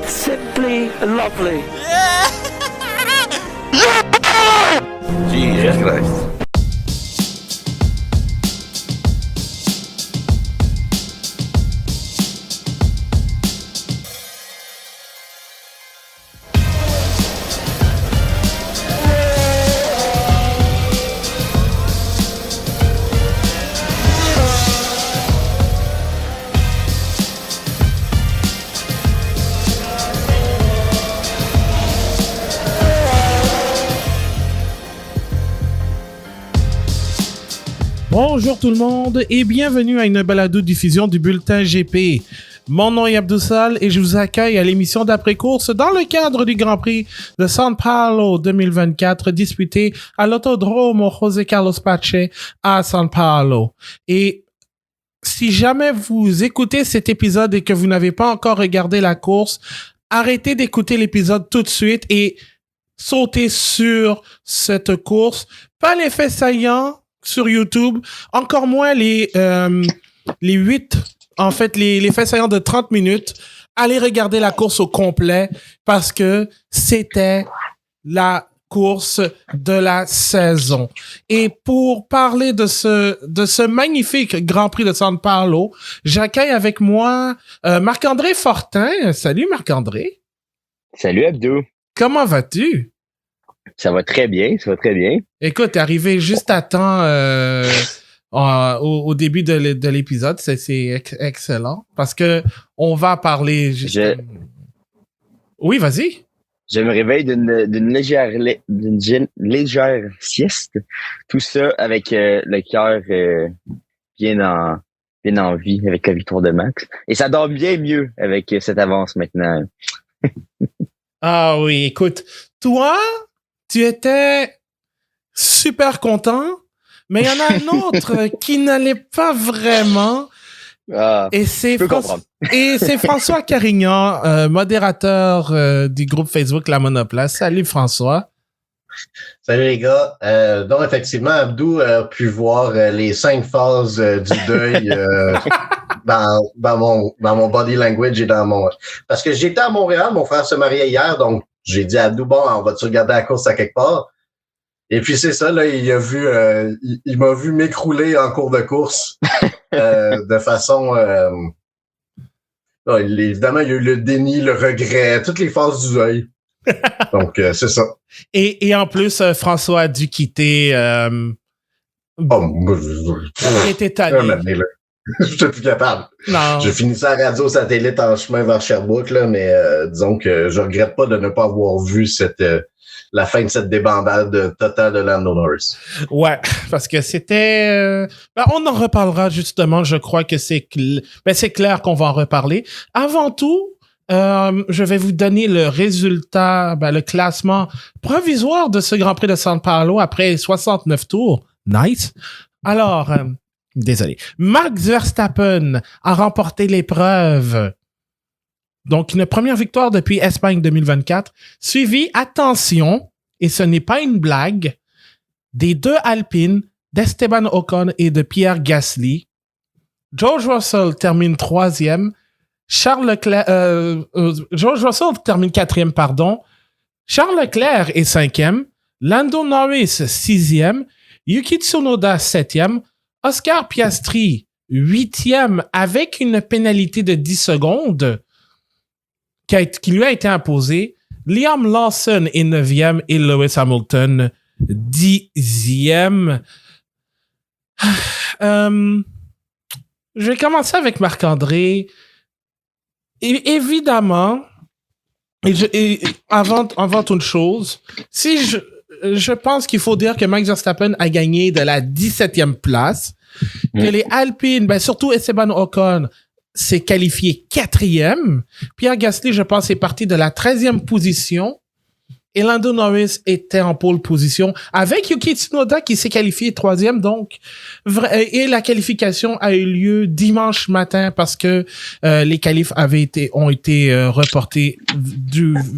Simply lovely. Jesus Christ. Bonjour tout le monde et bienvenue à une balado-diffusion du Bulletin GP. Mon nom est Abdoussal et je vous accueille à l'émission d'après-course dans le cadre du Grand Prix de São Paulo 2024 disputé à l'Autodromo José Carlos Pache à São Paulo. Et si jamais vous écoutez cet épisode et que vous n'avez pas encore regardé la course, arrêtez d'écouter l'épisode tout de suite et sautez sur cette course. Pas les faits saillants sur YouTube, encore moins les 8, en fait, les faits saillants de 30 minutes. Allez regarder la course au complet parce que c'était la course de la saison. Et pour parler de ce magnifique Grand Prix de São Paulo, j'accueille avec moi Marc-André Fortin. Salut Marc-André. Salut Abdou. Comment vas-tu? Ça va très bien, ça va très bien. Écoute, t'es arrivé juste à temps au début de l'épisode. C'est excellent parce que on va parler Oui, vas-y. Je me réveille d'une légère sieste. Tout ça avec le cœur bien en vie avec la victoire de Max. Et ça dort bien mieux avec cette avance maintenant. Ah oui, écoute, toi, tu étais super content, mais il y en a un autre qui n'allait pas vraiment. Et c'est François Carignan, modérateur du groupe Facebook La Monoplace. Salut François. Salut les gars. Donc effectivement, Abdou a pu voir les 5 phases du deuil dans mon body language et dans mon... Parce que j'étais à Montréal, mon frère se mariait hier, donc j'ai dit à Abdou, bon, on va-tu regarder la course à quelque part? Et puis c'est ça, là, il m'a vu m'écrouler en cours de course de façon... évidemment, il y a eu le déni, le regret, toutes les phases du deuil. Donc, c'est ça. Et en plus, François a dû quitter... il était tanné. Je suis plus capable. Non. Je finissais à radio satellite en chemin vers Sherbrooke, là, mais disons que je regrette pas de ne pas avoir vu la fin de cette débandade totale de Lando Norris. Ouais, parce que c'était... on en reparlera justement, je crois que c'est clair qu'on va en reparler. Avant tout, je vais vous donner le résultat, le classement provisoire de ce Grand Prix de São Paulo après 69 tours. Nice. Alors... désolé. Max Verstappen a remporté l'épreuve. Donc, une première victoire depuis Espagne 2024. Suivi, attention, et ce n'est pas une blague, des 2 Alpines, d'Esteban Ocon et de Pierre Gasly. George Russell termine 3e. George Russell termine 4e, pardon. Charles Leclerc est 5e. Lando Norris, 6e. Yuki Tsunoda, 7e. Oscar Piastri, 8e, avec une pénalité de 10 secondes qui lui a été imposée. Liam Lawson est 9e et Lewis Hamilton, 10e. Je vais commencer avec Marc-André. Évidemment, avant toute chose, si je pense qu'il faut dire que Max Verstappen a gagné de la 17e place, que les Alpines, surtout Esteban Ocon, s'est qualifié 4e. Pierre Gasly, je pense, est parti de la 13e position. Et Lando Norris était en pole position avec Yuki Tsunoda qui s'est qualifié 3e. Donc, et la qualification a eu lieu dimanche matin parce que les qualifs ont été reportés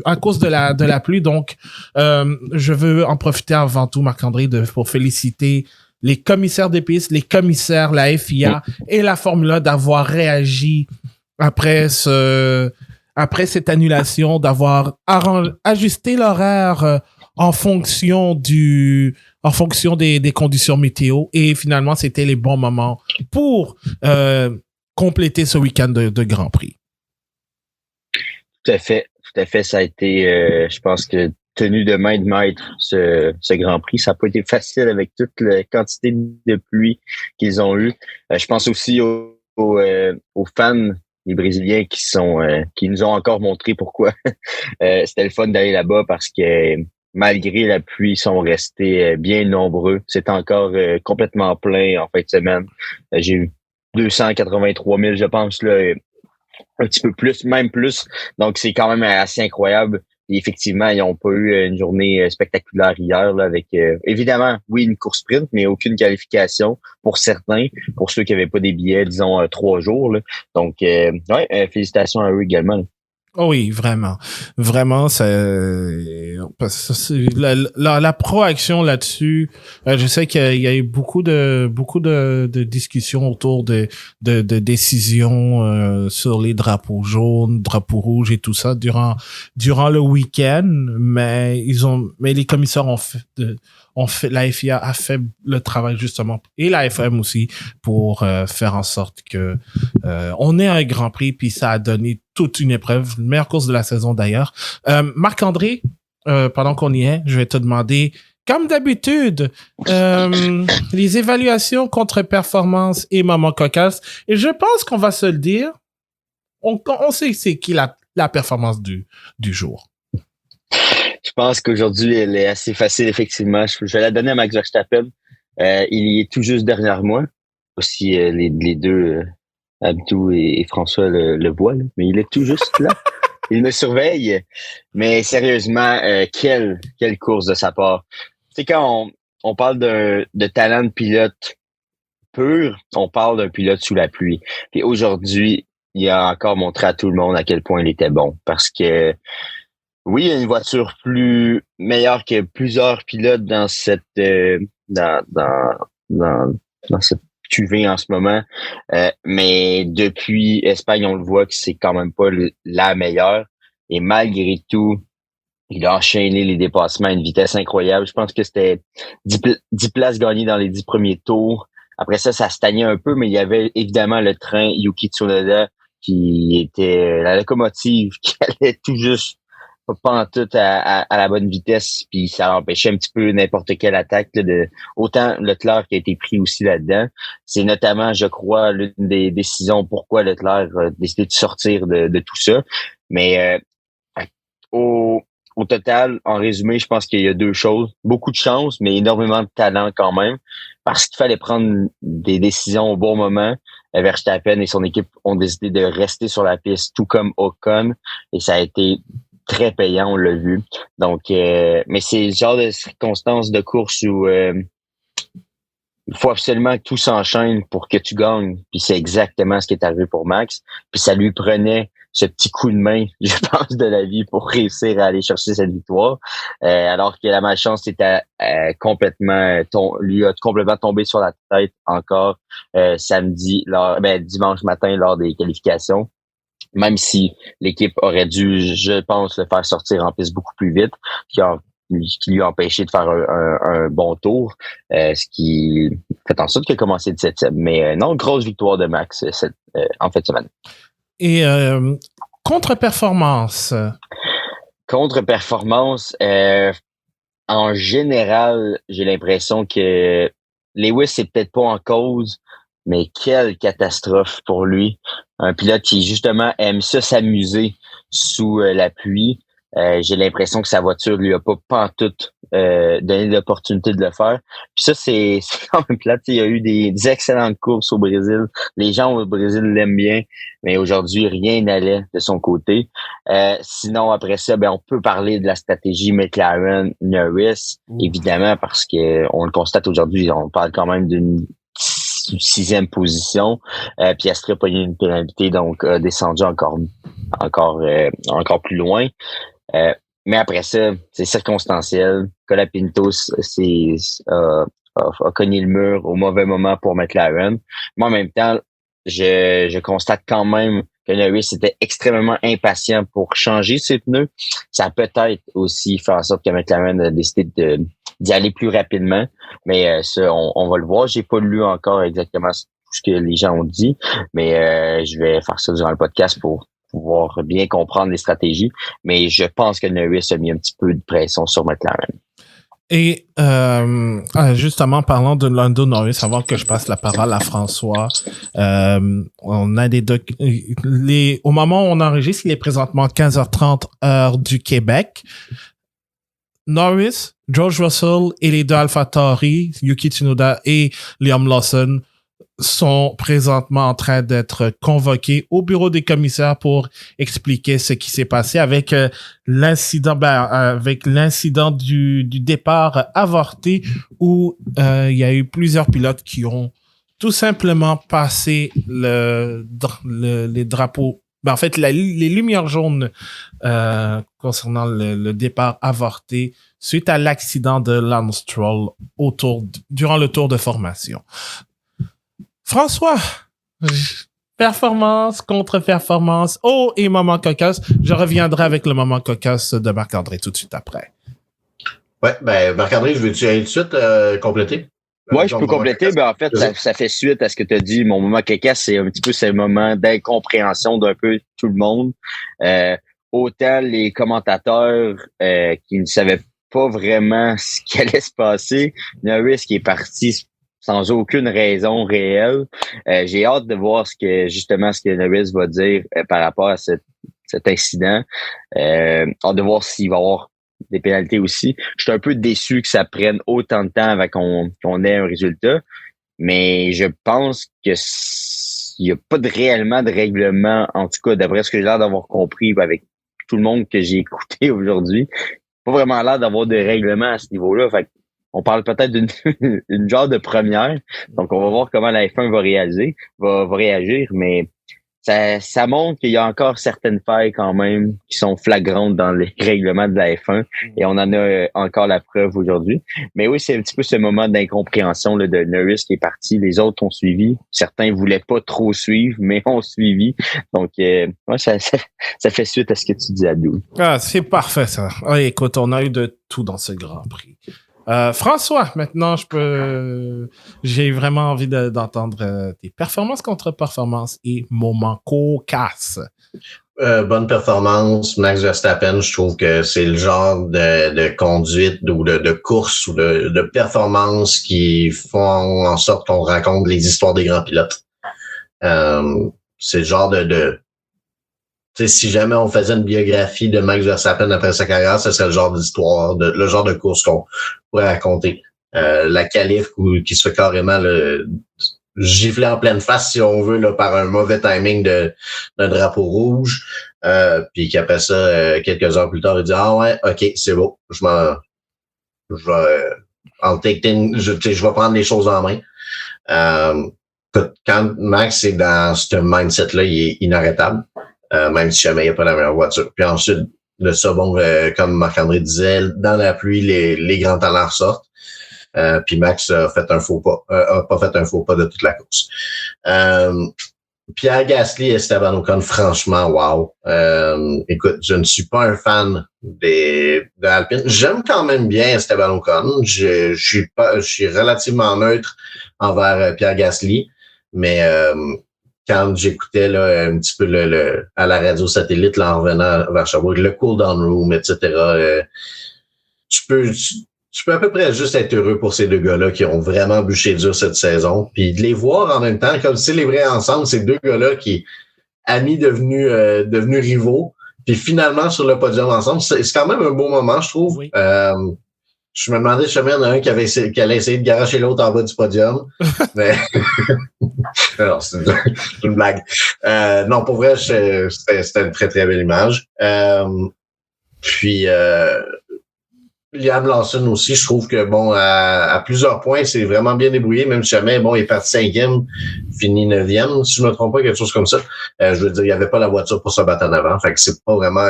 à cause de la pluie. Donc, je veux en profiter avant tout, Marc-André, pour féliciter les commissaires des pistes, les commissaires, la FIA et la Formule 1 d'avoir réagi après après cette annulation, d'avoir ajusté l'horaire en fonction des conditions météo. Et finalement, c'était les bons moments pour compléter ce week-end de Grand Prix. Tout à fait. Tout à fait. Ça a été, je pense que tenu de main de maître ce Grand Prix. Ça n'a pas été facile avec toute la quantité de pluie qu'ils ont eu. Je pense aussi aux fans, les Brésiliens qui nous ont encore montré pourquoi c'était le fun d'aller là-bas parce que malgré la pluie, ils sont restés bien nombreux. C'est encore complètement plein en fin de semaine. J'ai eu 283 000, je pense, là, un petit peu plus, même plus. Donc, c'est quand même assez incroyable. Et effectivement, ils n'ont pas eu une journée spectaculaire hier là, avec, évidemment, oui, une course sprint, mais aucune qualification pour certains, pour ceux qui n'avaient pas des billets, disons, 3 jours. Là. Donc, félicitations à eux également. Là. Oh oui, vraiment. Vraiment, la proaction là-dessus, je sais qu'il y a eu beaucoup de discussions autour de décisions sur les drapeaux jaunes, drapeaux rouges et tout ça durant le week-end, mais les commissaires la FIA a fait le travail justement, et la FM aussi, pour faire en sorte que on ait un Grand Prix, puis ça a donné toute une épreuve, la meilleure course de la saison d'ailleurs. Marc-André, pendant qu'on y est, je vais te demander, comme d'habitude, les évaluations contre-performance et moments cocasses, et je pense qu'on va se le dire, on sait c'est qui la performance du jour. Je pense qu'aujourd'hui, elle est assez facile, effectivement. Je vais la donner à Max Verstappen. Il y est tout juste derrière moi. Aussi, les deux, Abdou et François le voient, là. Mais il est tout juste là. Il me surveille. Mais sérieusement, quelle course de sa part. Tu sais, quand on parle de talent de pilote pur, on parle d'un pilote sous la pluie. Et aujourd'hui, il a encore montré à tout le monde à quel point il était bon. Parce que oui, il y a une voiture meilleure que plusieurs pilotes dans cette dans cette cuvée en ce moment. Mais depuis Espagne, on le voit que c'est quand même pas la meilleure. Et malgré tout, il a enchaîné les dépassements à une vitesse incroyable. Je pense que c'était 10 places gagnées dans les 10 premiers tours. Après ça stagnait un peu, mais il y avait évidemment le train Yuki Tsunoda qui était la locomotive qui allait tout juste pas en tout à la bonne vitesse, puis ça empêchait un petit peu n'importe quelle attaque là, autant Leclerc qui a été pris aussi là-dedans. C'est notamment, je crois, l'une des décisions pourquoi Leclerc a décidé de sortir de tout ça. Mais au total, en résumé, je pense qu'il y a 2 choses. Beaucoup de chance, mais énormément de talent quand même, parce qu'il fallait prendre des décisions au bon moment. Verstappen et son équipe ont décidé de rester sur la piste, tout comme Ocon, et ça a été très payant, on l'a vu. Donc, mais c'est le genre de circonstances de course où il faut absolument que tout s'enchaîne pour que tu gagnes. Puis c'est exactement ce qui est arrivé pour Max. Puis ça lui prenait ce petit coup de main, je pense, de la vie pour réussir à aller chercher cette victoire. Alors que la malchance était lui a complètement tombé sur la tête encore dimanche matin lors des qualifications. Même si l'équipe aurait dû, je pense, le faire sortir en piste beaucoup plus vite, qui lui a empêché de faire un bon tour, ce qui fait en sorte qu'il a commencé de 7e. Mais non, grosse victoire de Max en fin de semaine. Et contre-performance? Contre-performance, en général, j'ai l'impression que Lewis, c'est peut-être pas en cause, mais quelle catastrophe pour lui. Un pilote qui, justement, aime ça s'amuser sous la pluie. J'ai l'impression que sa voiture lui a pas pantoute donné l'opportunité de le faire. Puis ça, c'est quand même plate. Il y a eu des excellentes courses au Brésil. Les gens au Brésil l'aiment bien, mais aujourd'hui, rien n'allait de son côté. Sinon, après ça, on peut parler de la stratégie McLaren-Norris, évidemment, parce que on le constate aujourd'hui, on parle quand même d'une 6e position. Piastri a pogné une pénalité, donc a descendu encore plus loin. Mais après ça, c'est circonstanciel. Colapinto a cogné le mur au mauvais moment pour McLaren. Moi, en même temps, je constate quand même que Norris était extrêmement impatient pour changer ses pneus. Ça a peut-être aussi fait en sorte que McLaren a décidé d'y aller plus rapidement. Mais ça, on va le voir. J'ai pas lu encore exactement ce que les gens ont dit, mais je vais faire ça durant le podcast pour pouvoir bien comprendre les stratégies. Mais je pense que Norris a mis un petit peu de pression sur McLaren. Et justement, parlant de Lando Norris, avant que je passe la parole à François, on a au moment où on enregistre, il est présentement 15h30 heure du Québec. Norris, George Russell et les deux AlphaTauri, Yuki Tsunoda et Liam Lawson, sont présentement en train d'être convoqués au bureau des commissaires pour expliquer ce qui s'est passé avec l'incident du départ avorté où il y a eu plusieurs pilotes qui ont tout simplement passé les drapeaux, en fait les lumières jaunes concernant le départ avorté suite à l'accident de Lance Stroll durant le tour de formation. François, performance contre performance. Oh, et moment cocasse. Je reviendrai avec le moment cocasse de Marc-André tout de suite après. Ouais, ben Marc-André, veux-tu aller tout de suite compléter? Ouais, je peux compléter. Ben, en fait, ça fait suite à ce que tu as dit. Mon moment cocasse, c'est un petit peu ce moment d'incompréhension d'un peu tout le monde. Autant les commentateurs qui ne savaient pas vraiment ce qui allait se passer. Norris qui est parti sans aucune raison réelle. J'ai hâte de voir ce que Norris va dire par rapport à cet incident. Hâte de voir s'il va y avoir des pénalités aussi. Je suis un peu déçu que ça prenne autant de temps avant qu'on ait un résultat, mais je pense que il n'y a pas réellement de règlement, en tout cas, d'après ce que j'ai l'air d'avoir compris avec tout le monde que j'ai écouté aujourd'hui. Pas vraiment l'air d'avoir de règlement à ce niveau-là. Fait on parle peut-être d'une genre de première. Donc, on va voir comment la F1 va réagir, mais ça montre qu'il y a encore certaines failles quand même qui sont flagrantes dans les règlements de la F1 et on en a encore la preuve aujourd'hui. Mais oui, c'est un petit peu ce moment d'incompréhension là, de Norris qui est parti. Les autres ont suivi. Certains voulaient pas trop suivre, mais ont suivi. Donc, ça fait suite à ce que tu dis, Abdou. Ah, c'est parfait, ça. Ah, écoute, on a eu de tout dans ce Grand Prix. François, maintenant, j'ai vraiment envie d'entendre tes performances contre performances et moments cocasses. Bonne performance, Max Verstappen, je trouve que c'est le genre de conduite ou de course ou de performance qui font en sorte qu'on raconte les histoires des grands pilotes. C'est le genre si jamais on faisait une biographie de Max Verstappen après sa carrière, ce serait le genre d'histoire, le genre de course qu'on pourrait raconter. La qualif qui se fait carrément gifler en pleine face, si on veut, là, par un mauvais timing d'un drapeau rouge. Puis qu'après ça, quelques heures plus tard, il dit « Ah ouais, ok, c'est beau. Je vais prendre les choses en main. » Quand Max est dans ce mindset-là, il est inarrêtable. Même si jamais il n'y a pas la meilleure voiture. Puis ensuite, de ça, comme Marc-André disait, dans la pluie, les grands talents ressortent. Puis Max a fait un faux pas, a pas fait un faux pas de toute la course. Pierre Gasly et Esteban Ocon, franchement, wow. Écoute, je ne suis pas un fan de Alpine. J'aime quand même bien Esteban Ocon. Je suis relativement neutre envers Pierre Gasly, mais quand j'écoutais là un petit peu à la radio satellite là, en revenant vers Sherbrooke, le cool down room, etc. Tu peux à peu près juste être heureux pour ces deux gars-là qui ont vraiment bûché dur cette saison. Puis de les voir en même temps, comme célébrer ensemble ces deux gars-là qui amis devenus rivaux. Puis finalement sur le podium ensemble, c'est quand même un beau moment, je trouve. Oui. Je me demandais si jamais il y en a un qui allait essayer de garocher l'autre en bas du podium. Mais non, c'est une blague. Non, pour vrai, c'était une très, très belle image. Puis Liam Lawson aussi, je trouve que à plusieurs points, c'est vraiment bien débrouillé, même si jamais, il est parti 5e, fini 9e, si je me trompe pas, quelque chose comme ça. Je veux dire, il n'y avait pas la voiture pour se battre en avant. Fait que c'est pas vraiment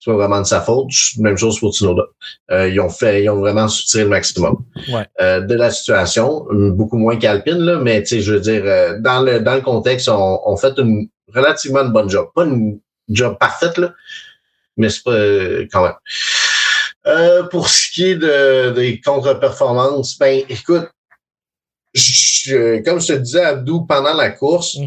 c'est pas vraiment de sa faute. Même chose pour Tsunoda. Ils ont vraiment tiré le maximum de la situation. Beaucoup moins qu'Alpine, là, mais tu sais, je veux dire, dans le contexte, on fait une relativement bonne job. Pas une job parfaite, là, mais c'est pas quand même. Pour ce qui est des contre-performances, ben écoute, comme je te disais, Abdou, pendant la course,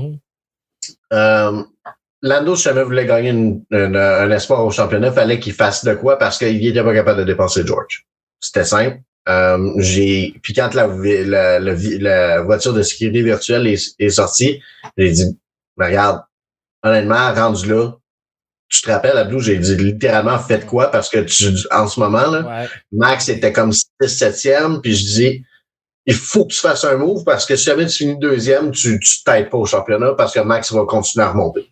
Lando, si jamais voulait gagner un espoir au championnat, fallait qu'il fasse de quoi parce qu'il était pas capable de dépasser George. C'était simple. Puis quand la voiture de sécurité virtuelle est sortie, j'ai dit, ben, regarde, honnêtement, rendu là, tu te rappelles, Abdou, j'ai dit littéralement, faites quoi parce que en ce moment, là, Max était comme 6-7e, puis je dis, il faut que tu fasses un move parce que si jamais tu finis deuxième, tu t'aides pas au championnat parce que Max va continuer à remonter.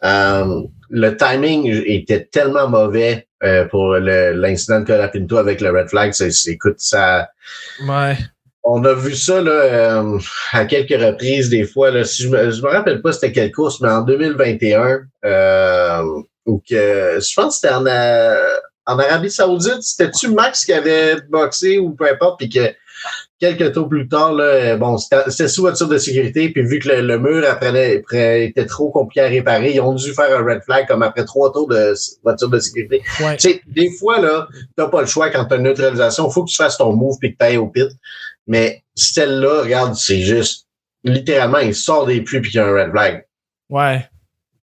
Le timing était tellement mauvais pour l'incident de Colapinto avec le red flag. Écoute, ça... Ouais. On a vu ça là, à quelques reprises des fois. Là, si je me rappelle pas c'était quelle course, mais en 2021, où que je pense que c'était en Arabie Saoudite, c'était-tu Max qui avait boxé ou peu importe, puis que quelques tours plus tard, là, bon, c'était sous voiture de sécurité, puis vu que le mur était trop compliqué à réparer, ils ont dû faire un red flag comme après 3 tours de voiture de sécurité. Ouais. Tu sais, des fois, là, t'as pas le choix quand t'as une neutralisation, il faut que tu fasses ton move puis que t'ailles au pit. Mais celle-là, regarde, c'est juste, littéralement, il sort des puits puis qu'il y a un red flag. Ouais.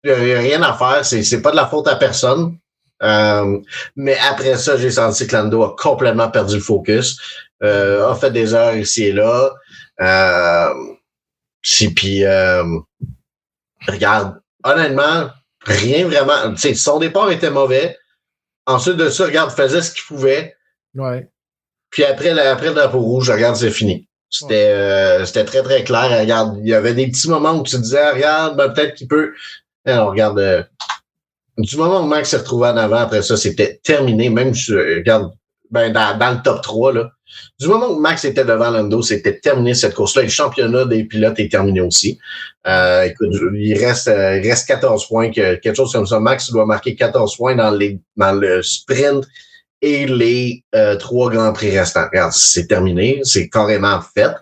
Il y a rien à faire, c'est pas de la faute à personne. Mais après ça, j'ai senti que Lando a complètement perdu le focus. A fait des heures ici et là. Puis, regarde, honnêtement, rien vraiment. Tu sais, son départ était mauvais. Ensuite de ça, regarde, faisait ce qu'il pouvait. Ouais. Puis après le drapeau rouge, regarde, c'est fini. C'était très, très clair. Regarde, il y avait des petits moments où tu disais, regarde, ben, peut-être qu'il peut. Alors, regarde, du moment où Max s'est retrouvé en avant, après ça, c'était terminé. Même, regarde, ben, dans le top 3, là. Du moment où Max était devant Lando, c'était terminé cette course-là. Et le championnat des pilotes est terminé aussi. Écoute, il reste 14 points, quelque chose comme ça. Max doit marquer 14 points dans le sprint et les 3 grands prix restants. Regarde, c'est terminé, c'est carrément fait.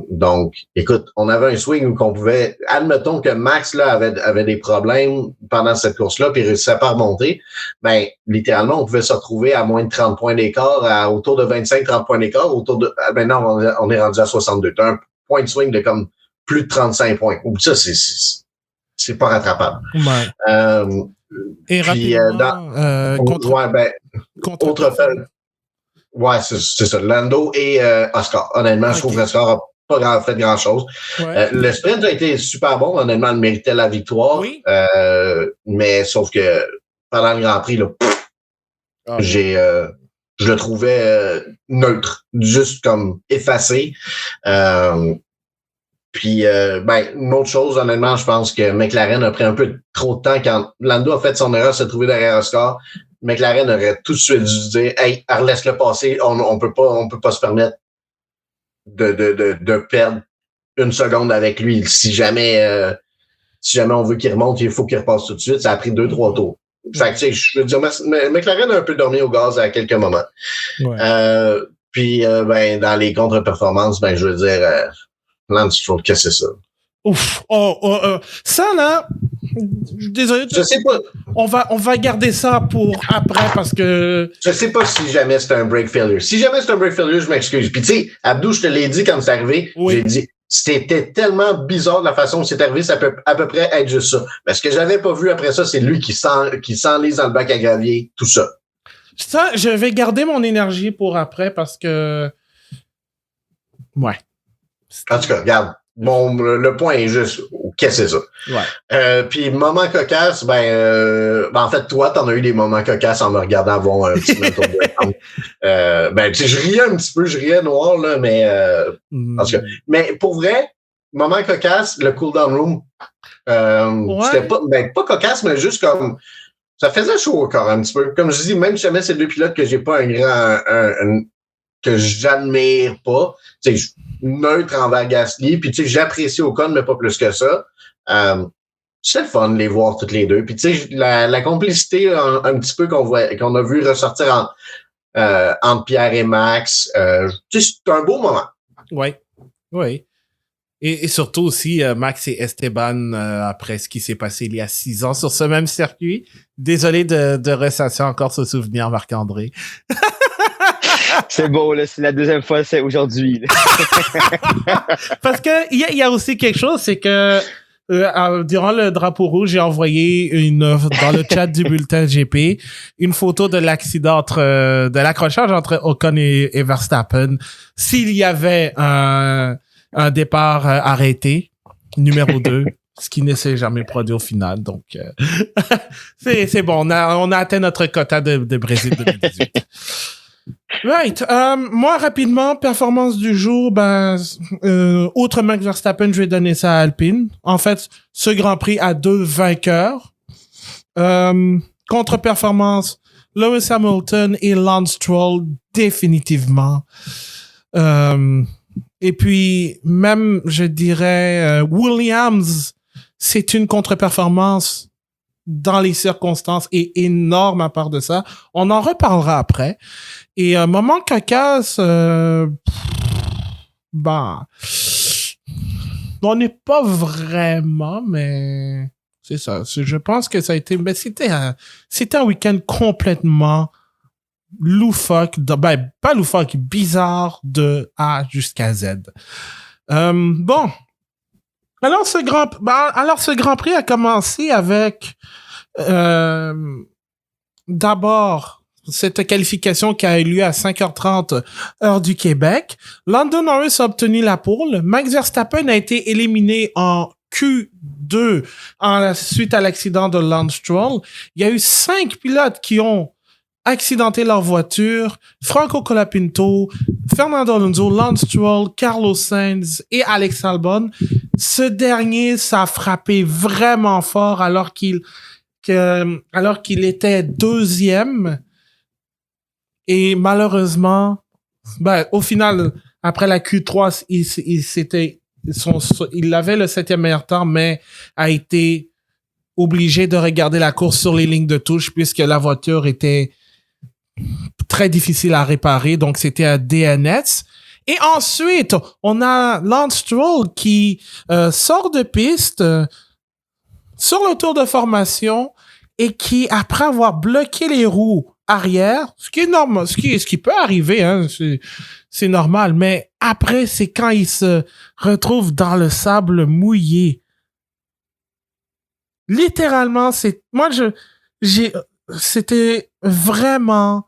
Donc, écoute, on avait un swing où qu'on pouvait, admettons que Max là avait des problèmes pendant cette course-là, puis réussissait pas à remonter. Ben, littéralement, on pouvait se retrouver à moins de 30 points d'écart, autour de 25-30 points d'écart, maintenant on est rendu à 62. T'as un point de swing de comme plus de 35 points. Ou ça, c'est pas rattrapable. Ouais. Et puis, rapidement, autre fait. Ouais, c'est ça. Lando et Oscar. Honnêtement, je trouve que Oscar n'a pas fait grand-chose. Ouais. Le sprint a été super bon. Honnêtement, il méritait la victoire. Oui. Mais sauf que pendant le Grand Prix, là, je le trouvais neutre, juste comme effacé. Puis, une autre chose, honnêtement, je pense que McLaren a pris un peu trop de temps quand Lando a fait son erreur, se trouver derrière Oscar. McLaren aurait tout de suite dû dire, hey, laisse-le passer, on peut pas se permettre de perdre une seconde avec lui. Si jamais on veut qu'il remonte, il faut qu'il repasse tout de suite. Ça a pris 2-3 tours. Fait que, tu sais, je veux dire, McLaren a un peu dormi au gaz à quelques moments. Ouais. Puis, dans les contre-performances, je veux dire, Lance Stroll, qu'est-ce que c'est ça? Ouf. Ça, là, désolé. Je sais pas. On va garder ça pour après parce que... Je sais pas si jamais c'est un break failure. Si jamais c'est un break failure, je m'excuse. Puis tu sais, Abdou, je te l'ai dit quand c'est arrivé. Oui. J'ai dit, c'était tellement bizarre de la façon dont c'est arrivé, ça peut à peu près être juste ça. Mais ce que j'avais pas vu après ça, c'est lui qui s'enlise dans le bac à gravier, tout ça. Ça, je vais garder mon énergie pour après parce que... Ouais. En tout cas, regarde. Bon, le point est juste, qu'est-ce que c'est ça? Ouais. Puis, moment cocasse, en fait, toi, t'en as eu des moments cocasses en me regardant avoir un petit menton de tu sais, je riais noir, là, mais, en tout cas. Mais pour vrai, moment cocasse, le cool-down room, c'était pas cocasse, mais juste comme, ça faisait chaud au corps un petit peu. Comme je dis, même si jamais c'est 2 pilotes que j'ai pas que j'admire pas, tu sais, neutre envers Gasly, puis tu sais, j'apprécie Ocon, mais pas plus que ça. c'est le fun de les voir toutes les deux. Puis tu sais, la complicité un petit peu qu'on a vu ressortir entre Pierre et Max, tu sais, c'est un beau moment. Oui. Et surtout aussi, Max et Esteban, après ce qui s'est passé il y a 6 ans sur ce même circuit. Désolé de ressasser encore ce souvenir, Marc-André. C'est beau, là. C'est la deuxième fois, c'est aujourd'hui. Parce que il y a aussi quelque chose, c'est que durant le drapeau rouge, j'ai envoyé dans le chat du bulletin GP une photo de l'accident de l'accrochage entre Ocon et Verstappen. S'il y avait un départ arrêté, numéro 2, ce qui ne s'est jamais produit au final. Donc, c'est bon. On a atteint notre quota de Brésil 2018. Right. Moi, rapidement, performance du jour, outre Max Verstappen, je vais donner ça à Alpine. En fait, ce Grand Prix a 2 vainqueurs. Contre-performance, Lewis Hamilton et Lance Stroll, définitivement. Et puis, même, je dirais, Williams, c'est une contre-performance dans les circonstances et énorme à part de ça. On en reparlera après. Et un moment cocasse, on n'est pas vraiment, mais c'est ça. Je pense que ça a été, c'était un week-end complètement loufoque, pas loufoque, bizarre de A jusqu'à Z. Alors ce Grand Prix a commencé avec d'abord cette qualification qui a eu lieu à 5h30 heure du Québec. Lando Norris a obtenu la pole. Max Verstappen a été éliminé en Q2 suite à l'accident de Lance Stroll. Il y a eu 5 pilotes qui ont accidenté leur voiture. Franco Colapinto, Fernando Alonso, Lance Stroll, Carlos Sainz et Alex Albon. Ce dernier, ça a frappé vraiment fort alors qu'il était 2e. Et malheureusement, au final, après la Q3, il avait le 7e meilleur temps, mais a été obligé de regarder la course sur les lignes de touche puisque la voiture était très difficile à réparer. Donc, c'était un DNS. Et ensuite, on a Lance Stroll qui sort de piste sur le tour de formation et qui, après avoir bloqué les roues arrière, ce qui est normal, ce qui peut arriver, hein, c'est normal, mais après, c'est quand il se retrouve dans le sable mouillé. Littéralement, c'était vraiment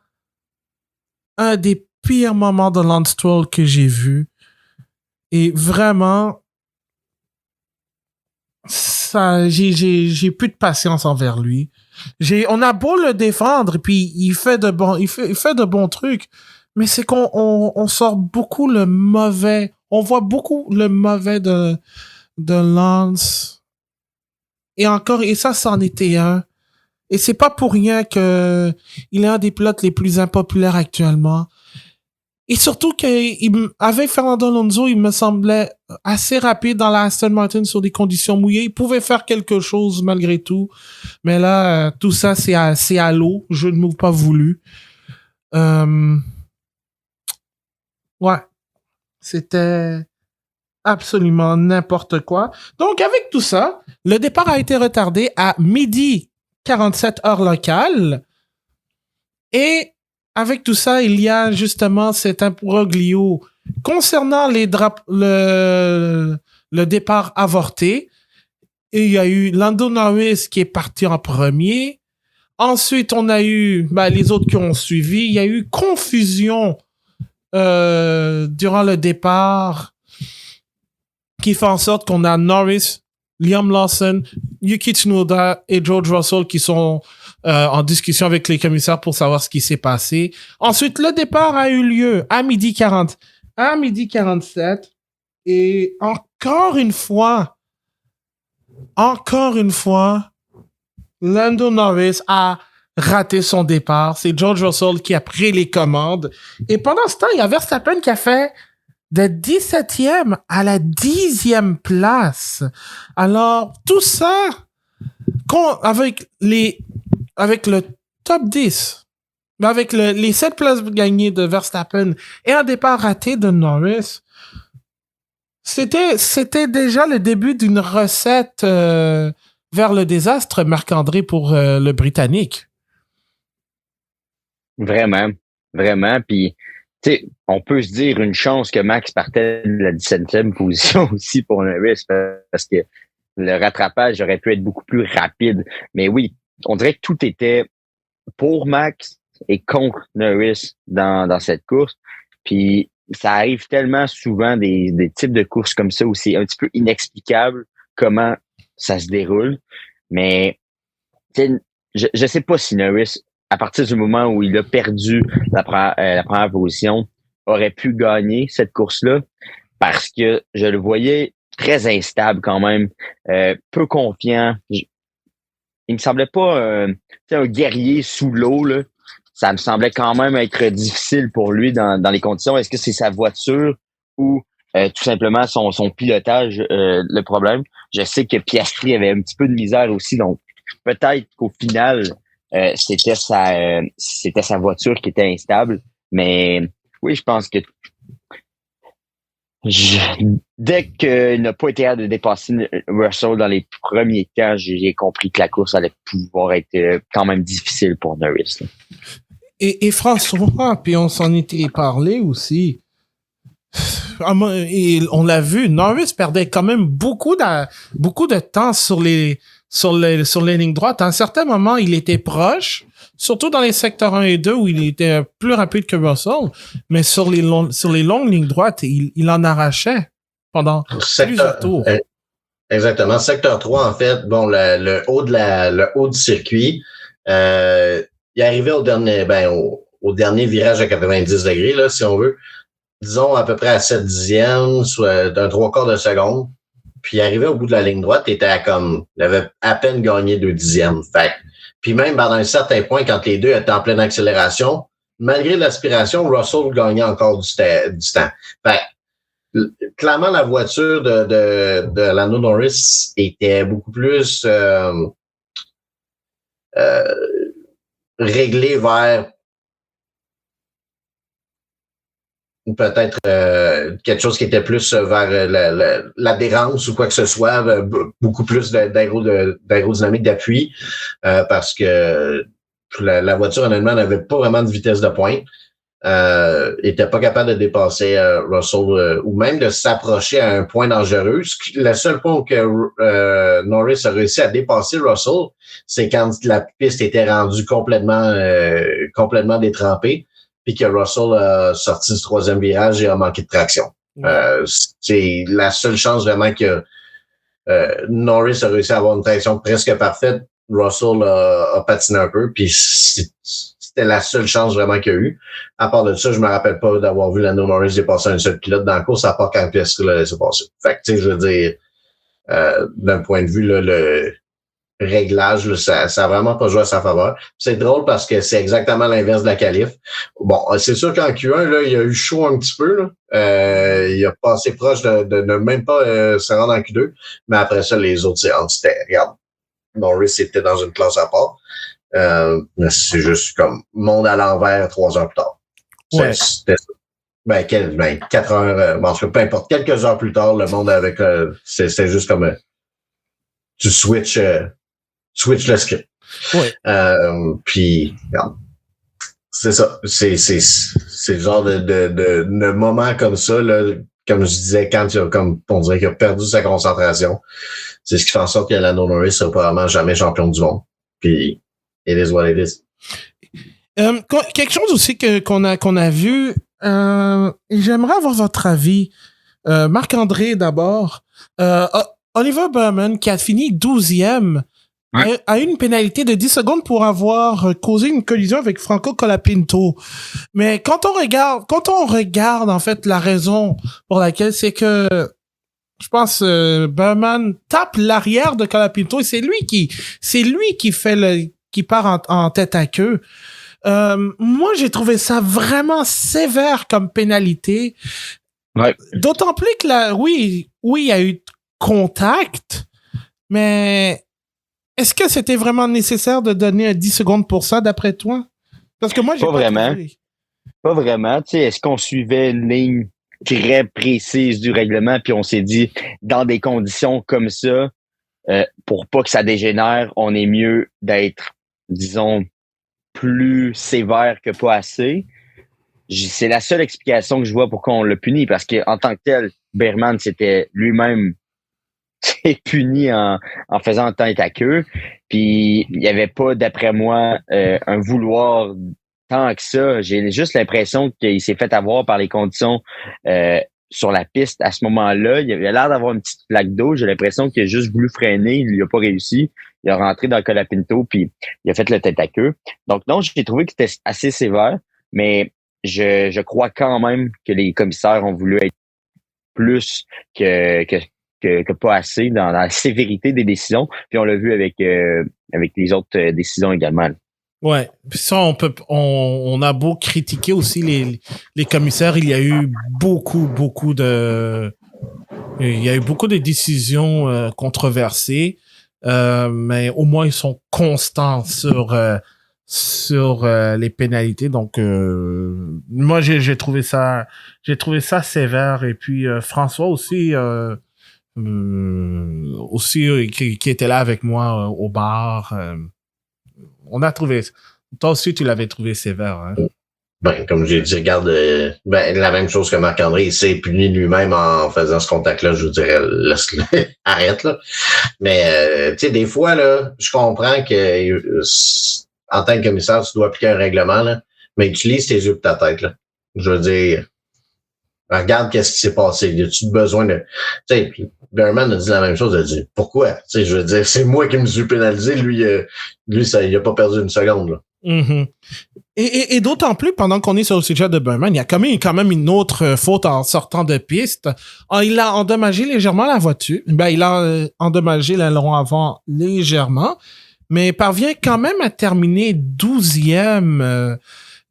un des pires moments de Lance Stroll que j'ai vu. Et vraiment, j'ai plus de patience envers lui. On a beau le défendre, puis il fait de bons trucs, mais c'est qu'on sort beaucoup le mauvais. On voit beaucoup le mauvais de Lance. Et ça, c'en était un. Et c'est pas pour rien que il est un des pilotes les plus impopulaires actuellement. Et surtout qu'avec Fernando Alonso, il me semblait assez rapide dans la Aston Martin sur des conditions mouillées. Il pouvait faire quelque chose malgré tout. Mais là, tout ça, c'est à l'eau. Je ne m'ouvre pas voulu. Ouais. C'était absolument n'importe quoi. Donc, avec tout ça, le départ a été retardé à 12h47 heure locale. Et avec tout ça, il y a justement cet imbroglio concernant le départ avorté. Et il y a eu Lando Norris qui est parti en premier. Ensuite, on a eu les autres qui ont suivi. Il y a eu confusion durant le départ qui fait en sorte qu'on a Norris, Liam Lawson, Yuki Tsunoda et George Russell qui sont en discussion avec les commissaires pour savoir ce qui s'est passé. Ensuite, le départ a eu lieu à 12h47. Et encore une fois, Lando Norris a raté son départ. C'est George Russell qui a pris les commandes. Et pendant ce temps, il y a Verstappen qui a fait de 17e à la 10e place. Alors, tout ça avec le top 10, mais avec les 7 places gagnées de Verstappen et un départ raté de Norris, c'était déjà le début d'une recette vers le désastre, Marc-André, pour le Britannique. Vraiment, vraiment. Puis, tu sais, on peut se dire une chance que Max partait de la 17e position aussi pour Norris, parce que le rattrapage aurait pu être beaucoup plus rapide. Mais oui, on dirait que tout était pour Max et contre Norris dans cette course. Puis, ça arrive tellement souvent des types de courses comme ça où c'est un petit peu inexplicable comment ça se déroule. Mais, je sais pas si Norris, à partir du moment où il a perdu la première position, aurait pu gagner cette course-là, parce que je le voyais très instable quand même, peu confiant. Il me semblait pas un guerrier sous l'eau, là. Ça me semblait quand même être difficile pour lui dans les conditions. Est-ce que c'est sa voiture ou tout simplement son pilotage le problème? Je sais que Piastri avait un petit peu de misère aussi, donc peut-être qu'au final, c'était sa voiture qui était instable. Mais oui, je pense que dès qu'il n'a pas été capable de dépasser Russell dans les premiers temps, j'ai compris que la course allait pouvoir être quand même difficile pour Norris, là. Et François, puis on s'en était parlé aussi. Et on l'a vu, Norris perdait quand même beaucoup de temps sur les lignes droites. À un certain moment, il était proche, surtout dans les secteurs 1 et 2 où il était plus rapide que Russell, mais sur les longues lignes droites, il en arrachait pendant plusieurs tours. Exactement. Secteur 3, en fait, bon, le haut du circuit, il arrivait au dernier virage à 90 degrés, là, si on veut. Disons à peu près à 7 dixièmes, soit d'un 3/4 de seconde. Puis il arrivait au bout de la ligne droite, il avait à peine gagné 2 dixièmes. Fait. Puis même dans un certain point, quand les deux étaient en pleine accélération, malgré l'aspiration, Russell gagnait encore du temps. Fait. Clairement, la voiture de Lando Norris était beaucoup plus réglée vers peut-être quelque chose qui était plus vers l'adhérence ou quoi que ce soit, beaucoup plus d'aérodynamique d'appui, parce que la voiture, honnêtement, n'avait pas vraiment de vitesse de pointe. Était pas capable de dépasser Russell ou même de s'approcher à un point dangereux. Le seul point où Norris a réussi à dépasser Russell, c'est quand la piste était rendue complètement détrempée, puis que Russell a sorti du 3e virage et a manqué de traction. C'est la seule chance vraiment que Norris a réussi à avoir une traction presque parfaite. Russell a patiné un peu, puis c'était la seule chance vraiment qu'il y a eu. À part de ça, je me rappelle pas d'avoir vu Lando Norris dépasser un seul pilote dans la course, à part quand Piastri l'a laissé passer. Fait que, tu sais, je veux dire, d'un point de vue, là, le réglage, là, ça a vraiment pas joué à sa faveur. C'est drôle parce que c'est exactement l'inverse de la qualif. Bon, c'est sûr qu'en Q1, là, il a eu chaud un petit peu, là. Il a passé proche de ne même pas se rendre en Q2, mais après ça, les autres séances, regarde, Norris était dans une classe à part. C'est juste comme monde à l'envers 3 heures plus tard. Ouais. C'était ça. 4 heures, en tout cas, peu importe, quelques heures plus tard, le monde avec c'est juste comme tu switch le script. Ouais. Puis regarde, c'est ça. C'est le genre de moment comme ça, là, comme je disais, quand on dirait qu'il a perdu sa concentration. C'est ce qui fait en sorte que Lando Norris sera probablement jamais champion du monde. Puis it is what it is. Quelque chose aussi qu'on a vu, et j'aimerais avoir votre avis. Marc-André d'abord. Oliver Bowman, qui a fini 12e, a eu une pénalité de 10 secondes pour avoir causé une collision avec Franco Colapinto. Mais quand on regarde en fait la raison pour laquelle, c'est que je pense Bowman tape l'arrière de Colapinto et c'est lui qui fait qui part en tête à queue. Moi, j'ai trouvé ça vraiment sévère comme pénalité. Ouais. D'autant plus que oui, il y a eu contact, mais est-ce que c'était vraiment nécessaire de donner un 10 secondes pour ça, d'après toi? Parce que moi, j'ai Pas pas vraiment. trouvé. Pas vraiment. Tu sais, est-ce qu'on suivait une ligne très précise du règlement, puis on s'est dit, dans des conditions comme ça, pour pas que ça dégénère, on est mieux d'être, disons, plus sévère que pas assez. C'est la seule explication que je vois pourquoi on l'a puni, parce qu'en tant que tel, Berman s'était lui-même puni en faisant tête à queue. Puis il n'y avait pas, d'après moi, un vouloir tant que ça. J'ai juste l'impression qu'il s'est fait avoir par les conditions sur la piste à ce moment-là. Il avait l'air d'avoir une petite flaque d'eau. J'ai l'impression qu'il a juste voulu freiner. Il n'a pas réussi. Il a rentré dans le Colapinto, puis il a fait le tête à queue. Donc non, j'ai trouvé que c'était assez sévère, mais je crois quand même que les commissaires ont voulu être plus que pas assez dans la sévérité des décisions. Puis on l'a vu avec les autres décisions également. Ouais. Puis ça, on a beau critiquer aussi les commissaires, il y a eu beaucoup de décisions controversées, mais au moins ils sont constants sur les pénalités. Donc moi j'ai trouvé ça sévère. Et puis François aussi qui était là avec moi au bar. On a trouvé. Toi aussi, tu l'avais trouvé sévère, hein? Ben, comme j'ai dit, regarde, la même chose que Marc-André, il s'est puni lui-même en faisant ce contact-là, je vous dirais, laisse-le, arrête, là. Mais, tu sais, des fois, là, je comprends que, en tant que commissaire, tu dois appliquer un règlement, là, mais utilise tes yeux et ta tête, là. Je veux dire, regarde qu'est-ce qui s'est passé. Y a-tu besoin de, tu sais, Berman a dit la même chose, il a dit, pourquoi? Tu sais, je veux dire, c'est moi qui me suis pénalisé, lui, ça, il a pas perdu une seconde, là. Mm-hmm. Et d'autant plus, pendant qu'on est sur le sujet de Berman, il y a quand même une autre faute en sortant de piste. Il a endommagé légèrement la voiture. Ben, il a endommagé l'aileron avant légèrement, mais parvient quand même à terminer 12e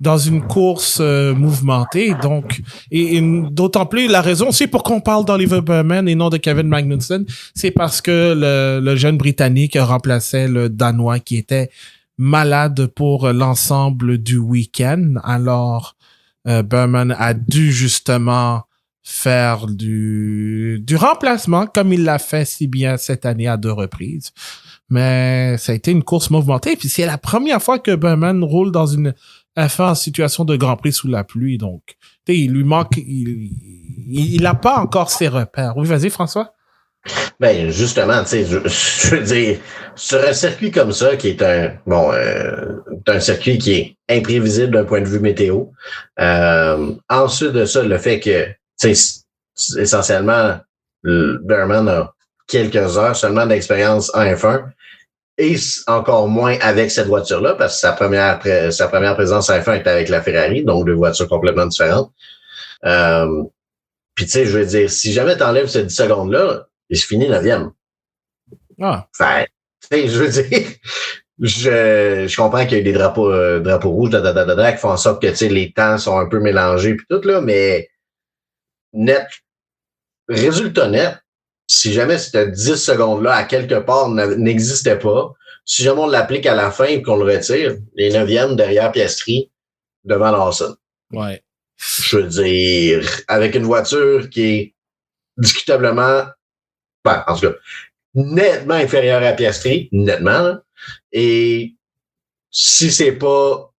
dans une course mouvementée. Donc, et d'autant plus, la raison, c'est pourquoi on parle d'Oliver Berman et non de Kevin Magnussen, c'est parce que le jeune Britannique remplaçait le Danois qui était malade pour l'ensemble du week-end. Alors, Berman a dû justement faire du remplacement, comme il l'a fait si bien cette année à 2 reprises. Mais ça a été une course mouvementée. Puis c'est la première fois que Berman roule dans une F1 en situation de Grand Prix sous la pluie. Donc, il lui manque... Il a pas encore ses repères. Oui, vas-y, François. Ben, justement, tu sais, je veux dire, sur un circuit comme ça, qui est un circuit qui est imprévisible d'un point de vue météo, ensuite de ça, le fait que, tu sais, essentiellement, Berman a quelques heures seulement d'expérience en F1, et encore moins avec cette voiture-là, parce que sa première présence en F1 était avec la Ferrari, donc 2 voitures complètement différentes. Puis, tu sais, je veux dire, si jamais t'enlèves ces 10 secondes-là, il se finit 9e. Ah. Fait, tu sais, je veux dire, je comprends qu'il y a eu des drapeaux rouges, qui font en sorte que, tu sais, les temps sont un peu mélangés puis tout, là, mais résultat net, si jamais cette 10 secondes-là, à quelque part, n'existait pas, si jamais on l'applique à la fin et qu'on le retire, les 9e derrière Piastri, devant Lawson. Ouais. Je veux dire, avec une voiture qui est discutablement, ben, en tout cas, nettement inférieure à Piastri, nettement, là. Et si c'est pas,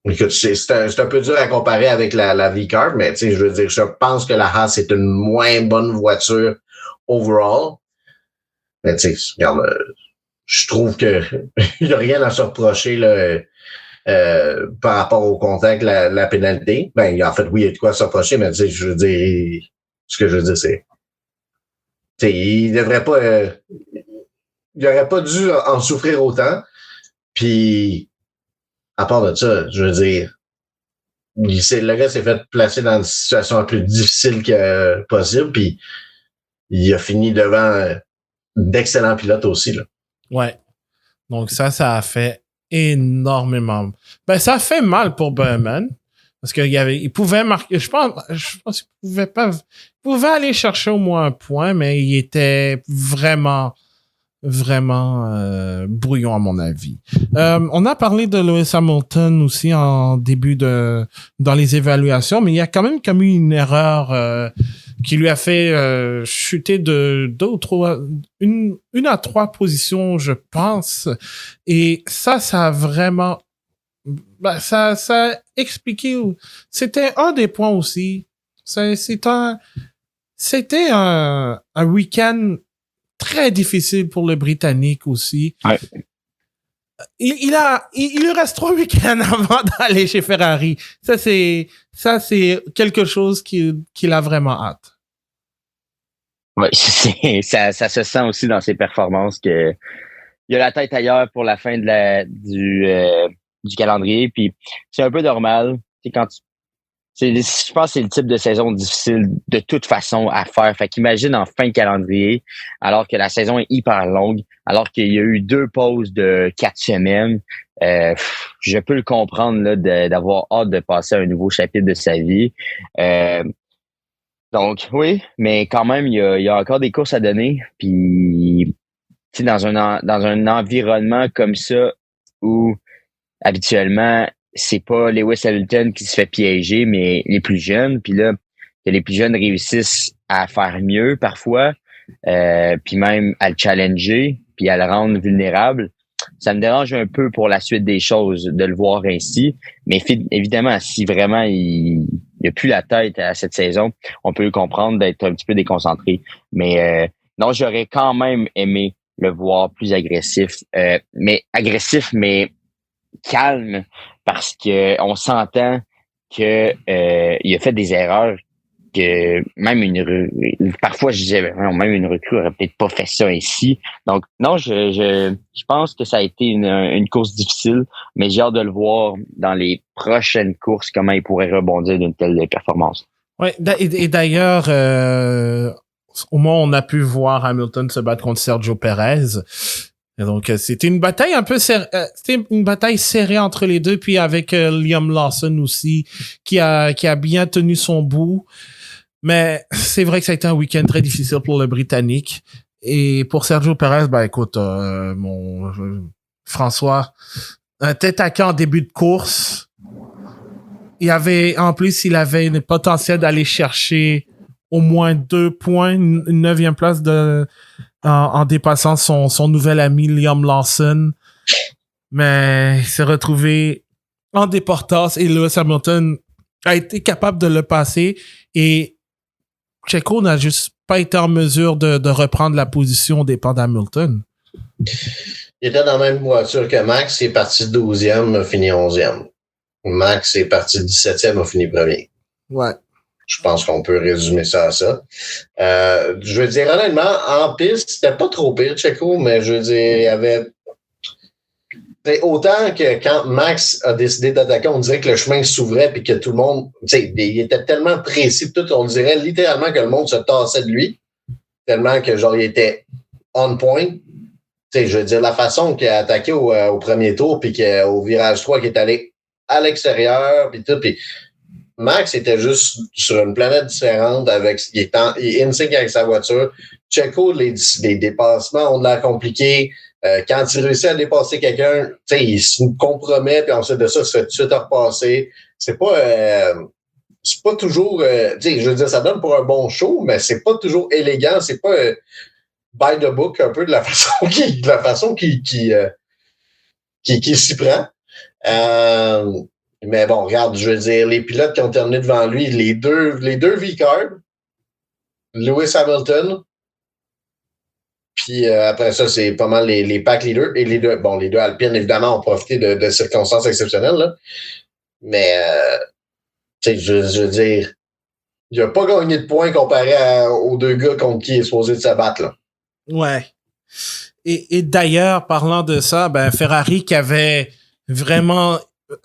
écoute, c'est un peu dur à comparer avec la V-Car, mais tu sais, je veux dire, je pense que la Haas est une moins bonne voiture overall. Mais tu sais, regarde, je trouve que il y a rien à se reprocher là, par rapport au contact, la pénalité. Ben, en fait, oui, il y a de quoi à se reprocher, mais tu sais, je veux dire, ce que je veux dire, c'est, tu sais, il devrait pas, il aurait pas dû en souffrir autant. Puis, à part de ça, je veux dire, le gars s'est fait placer dans une situation la plus difficile que possible, puis il a fini devant d'excellents pilotes aussi, là. Ouais. Donc ça a fait énormément. Ben, ça a fait mal pour Berman. Parce il pouvait marquer, je pense qu'il pouvait aller chercher au moins un point, mais il était vraiment vraiment brouillon à mon avis. On a parlé de Lewis Hamilton aussi en début dans les évaluations, mais il y a quand même commis une erreur qui lui a fait chuter de 2 ou 3, une à 3 positions, je pense. Et ça a vraiment, ça a expliqué. C'était un des points aussi. C'était un week-end très difficile pour le Britannique aussi. Ouais. Il lui reste 3 week-ends avant d'aller chez Ferrari. Ça, c'est quelque chose qu'il a vraiment hâte. Oui, ça se sent aussi dans ses performances que il a la tête ailleurs pour la fin de du calendrier. Puis c'est un peu normal. Je pense que c'est le type de saison difficile de toute façon à faire. Fait qu'imagine en fin de calendrier, alors que la saison est hyper longue, alors qu'il y a eu 2 pauses de 4 semaines. Je peux le comprendre là, d'avoir hâte de passer à un nouveau chapitre de sa vie. Donc oui, mais quand même, il y a encore des courses à donner. Puis dans un environnement comme ça où habituellement c'est pas Lewis Hamilton qui se fait piéger, mais les plus jeunes. Puis là, que les plus jeunes réussissent à faire mieux parfois, puis même à le challenger, puis à le rendre vulnérable. Ça me dérange un peu pour la suite des choses de le voir ainsi. Mais évidemment, si vraiment il a plus la tête à cette saison, on peut le comprendre d'être un petit peu déconcentré. Mais non, j'aurais quand même aimé le voir plus agressif. Mais calme, parce que on s'entend que il a fait des erreurs que même parfois je disais même une recrue aurait peut-être pas fait ça ici. Donc non, je pense que ça a été une course difficile, mais j'ai hâte de le voir dans les prochaines courses comment il pourrait rebondir d'une telle performance. Ouais, et d'ailleurs au moins on a pu voir Hamilton se battre contre Sergio Perez. Et donc c'était une bataille c'était une bataille serrée entre les deux, puis avec Liam Lawson aussi qui a bien tenu son bout. Mais c'est vrai que ça a été un week-end très difficile pour le Britannique. Et pour Sergio Perez, écoute, François, un tête à queue en début de course. Il avait une potentiel d'aller chercher au moins 2 points, une 9e place en dépassant son nouvel ami Liam Lawson. Mais il s'est retrouvé en déportation et Lewis Hamilton a été capable de le passer et Checo n'a juste pas été en mesure de reprendre la position au départ d'Hamilton. Il était dans la même voiture que Max, il est parti 12e, a fini 11e. Max est parti 17e, a fini premier. Ouais. Je pense qu'on peut résumer ça à ça. Je veux dire, honnêtement, en piste, c'était pas trop pire, Checo, mais je veux dire, il y avait... Autant que quand Max a décidé d'attaquer, on dirait que le chemin s'ouvrait puis que tout le monde, il était tellement précis, tout, on dirait littéralement que le monde se tassait de lui, tellement que genre il était on point. Je veux dire, la façon qu'il a attaqué au premier tour puis qu'au virage 3 qu'il est allé à l'extérieur puis tout, puis Max était juste sur une planète différente il est in sync avec sa voiture. Checo, les dépassements ont de l'air compliqués. Quand il réussit à dépasser quelqu'un, il se compromet, puis ensuite de ça, il se fait tout de suite repasser. C'est pas toujours, je veux dire, ça donne pour un bon show, mais c'est pas toujours élégant, c'est pas by the book un peu de la façon qu'il s'y prend. Mais bon, regarde, je veux dire, les pilotes qui ont terminé devant lui, les deux V-Cars, Lewis Hamilton, puis après ça, c'est pas mal les pack leaders. Et les deux Alpines, évidemment, ont profité de circonstances exceptionnelles. Là. Mais, je veux dire, il n'a pas gagné de points comparé aux 2 gars contre qui il est supposé de se battre. Là. Ouais. Et d'ailleurs, parlant de ça, Ferrari qui avait vraiment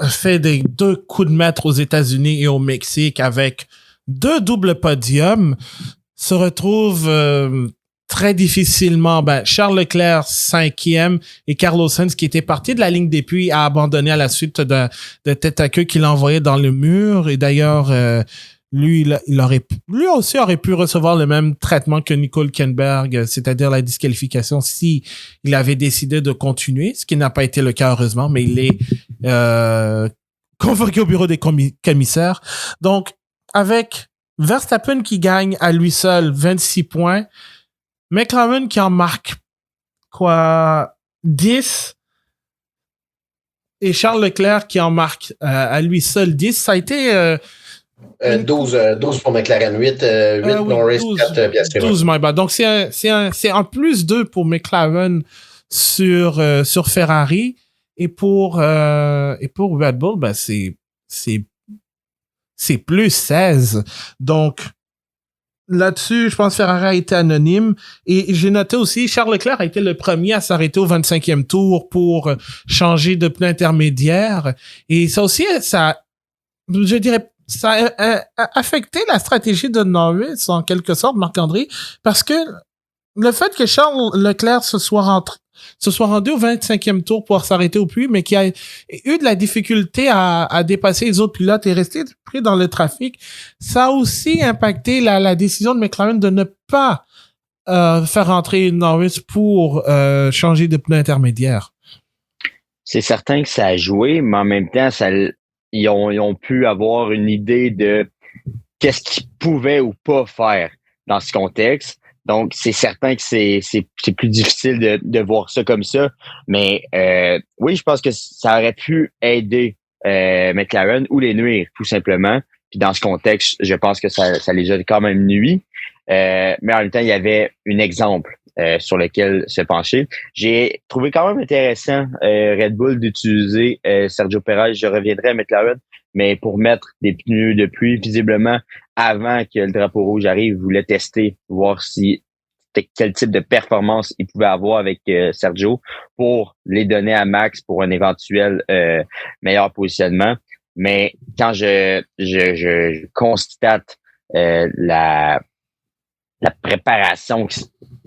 fait des 2 coups de maître aux États-Unis et au Mexique avec 2 doubles podiums, se retrouve très difficilement. Charles Leclerc 5e et Carlos Sainz qui était parti de la ligne des puits a abandonné à la suite de tête à queue qu'il a envoyé dans le mur. Et d'ailleurs, lui aussi aurait pu recevoir le même traitement que Nico Hülkenberg, c'est-à-dire la disqualification si il avait décidé de continuer, ce qui n'a pas été le cas heureusement, mais il est convoqué au bureau des commissaires. Donc, avec Verstappen qui gagne à lui seul 26 points, McLaren qui en marque 10 et Charles Leclerc qui en marque à lui seul 10, ça a été 12 pour McLaren, 8 Norris, 4 Piastri. 12, my bad. Donc, c'est un plus 2 pour McLaren sur Ferrari. Et pour Red Bull, ben, c'est plus 16. Donc, là-dessus, je pense que Ferrari a été anonyme. Et j'ai noté aussi, Charles Leclerc a été le premier à s'arrêter au 25e tour pour changer de pneu intermédiaire. Et ça aussi, je dirais, ça a affecté la stratégie de Norris, en quelque sorte, Marc-André, parce que le fait que Charles Leclerc se soit rendu au 25e tour pour s'arrêter au puits, mais qui a eu de la difficulté à dépasser les autres pilotes et rester pris dans le trafic, ça a aussi impacté la décision de McLaren de ne pas faire rentrer Norris pour changer de pneu intermédiaire. C'est certain que ça a joué, mais en même temps, ils ont pu avoir une idée de qu'est-ce qu'ils pouvaient ou pas faire dans ce contexte. Donc, c'est certain que c'est plus difficile de voir ça comme ça. Mais oui, je pense que ça aurait pu aider McLaren ou les nuire, tout simplement. Puis dans ce contexte, je pense que ça les a quand même nuit. Mais en même temps, il y avait un exemple sur lequel se pencher. J'ai trouvé quand même intéressant Red Bull d'utiliser Sergio Perez. Je reviendrai à McLaren, mais pour mettre des pneus de pluie, visiblement, avant que le drapeau rouge arrive, ils voulaient tester, voir quel type de performance ils pouvaient avoir avec Sergio pour les donner à Max pour un éventuel meilleur positionnement. Mais quand je constate la préparation,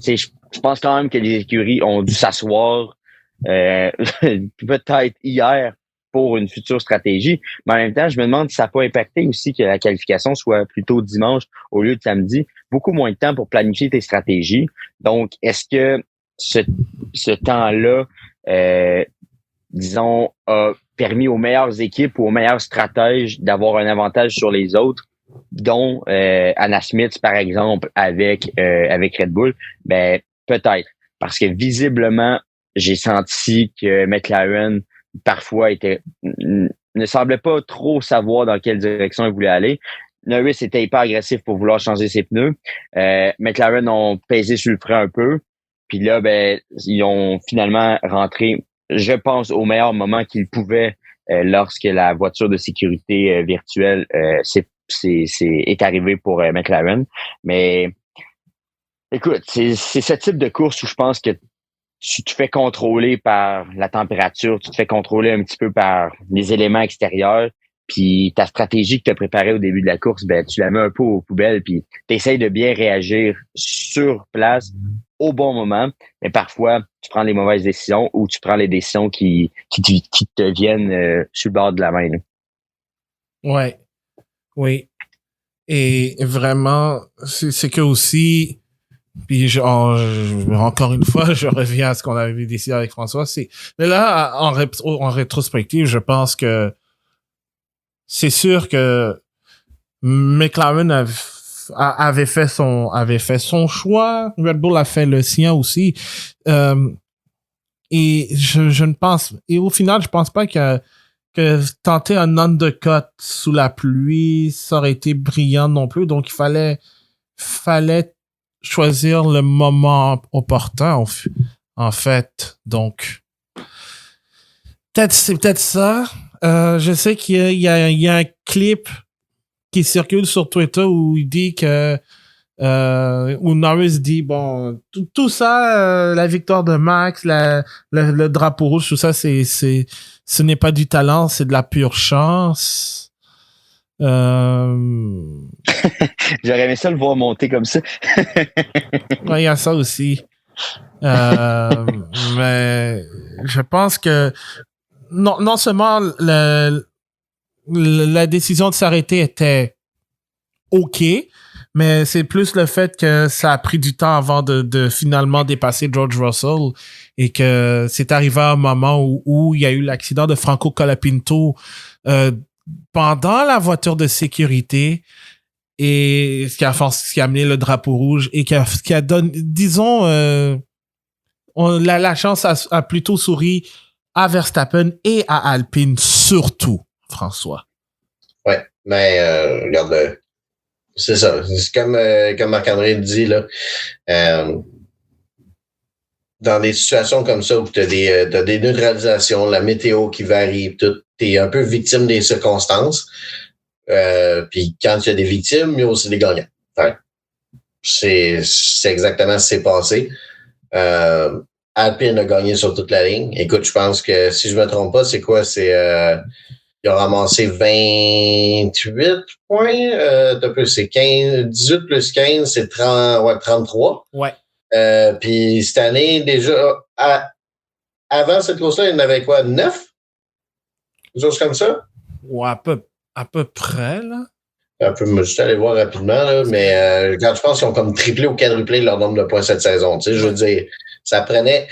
je pense quand même que les écuries ont dû s'asseoir peut-être hier pour une future stratégie. Mais en même temps, je me demande si ça n'a pas impacté aussi que la qualification soit plutôt dimanche au lieu de samedi. Beaucoup moins de temps pour planifier tes stratégies. Donc, est-ce que ce temps-là, disons, a permis aux meilleures équipes ou aux meilleurs stratèges d'avoir un avantage sur les autres, dont Anna Smith, par exemple, avec Red Bull? Ben, peut-être. Parce que visiblement, j'ai senti que McLaren parfois ne semblait pas trop savoir dans quelle direction il voulait aller. Norris était hyper agressif pour vouloir changer ses pneus. McLaren ont pesé sur le frein un peu. Puis là, ben, ils ont finalement rentré, je pense, au meilleur moment qu'ils pouvaient lorsque la voiture de sécurité virtuelle est arrivée pour McLaren. Mais écoute, c'est ce type de course où je pense que tu te fais contrôler par la température, tu te fais contrôler un petit peu par les éléments extérieurs, puis ta stratégie que tu as préparée au début de la course, ben tu la mets un peu aux poubelles, puis tu essaies de bien réagir sur place au bon moment, mais parfois tu prends les mauvaises décisions ou tu prends les décisions qui te viennent sur le bord de la main. Là. Ouais, oui. Et vraiment, c'est que aussi... Puis encore une fois, je reviens à ce qu'on avait décidé avec François. Mais là, en rétrospective, je pense que c'est sûr que McLaren avait fait son choix. Red Bull a fait le sien aussi. Et je ne pense, et au final, je pense pas que tenter un undercut sous la pluie, ça aurait été brillant non plus. Donc, il fallait choisir le moment opportun, en fait. Donc, c'est peut-être ça. Je sais qu'il y a un clip qui circule sur Twitter où il dit que où Norris dit bon tout ça, la victoire de Max, le drapeau rouge, tout ça, ce n'est pas du talent, c'est de la pure chance. J'aurais aimé ça le voir monter comme ça. Ouais, il y a ça aussi. Mais je pense que non seulement la décision de s'arrêter était OK, mais c'est plus le fait que ça a pris du temps avant de finalement dépasser George Russell et que c'est arrivé à un moment où il y a eu l'accident de Franco Colapinto pendant la voiture de sécurité et ce qui a amené le drapeau rouge et qui a donné, disons, la chance a plutôt souri à Verstappen et à Alpine surtout, François. Ouais, mais regarde, c'est ça. C'est comme Marc-André le dit, là. Dans des situations comme ça où tu as des neutralisations, la météo qui varie, tu es un peu victime des circonstances. Puis quand il y a des victimes, il y a aussi des gagnants. Ouais. C'est exactement ce qui s'est passé. Alpine a gagné sur toute la ligne. Écoute, je pense que si je me trompe pas, c'est quoi? Il a ramassé 28 points. C'est 18 plus 15, c'est 33. Ouais. Puis cette année, déjà, avant cette course-là, il y en avait quoi? 9? Quelque chose comme ça? Ouais, à peu près, là. Un peu, je suis allé voir rapidement, là, mais quand je pense qu'ils ont comme triplé ou quadruplé leur nombre de points cette saison. Tu sais, je veux dire, ça prenait.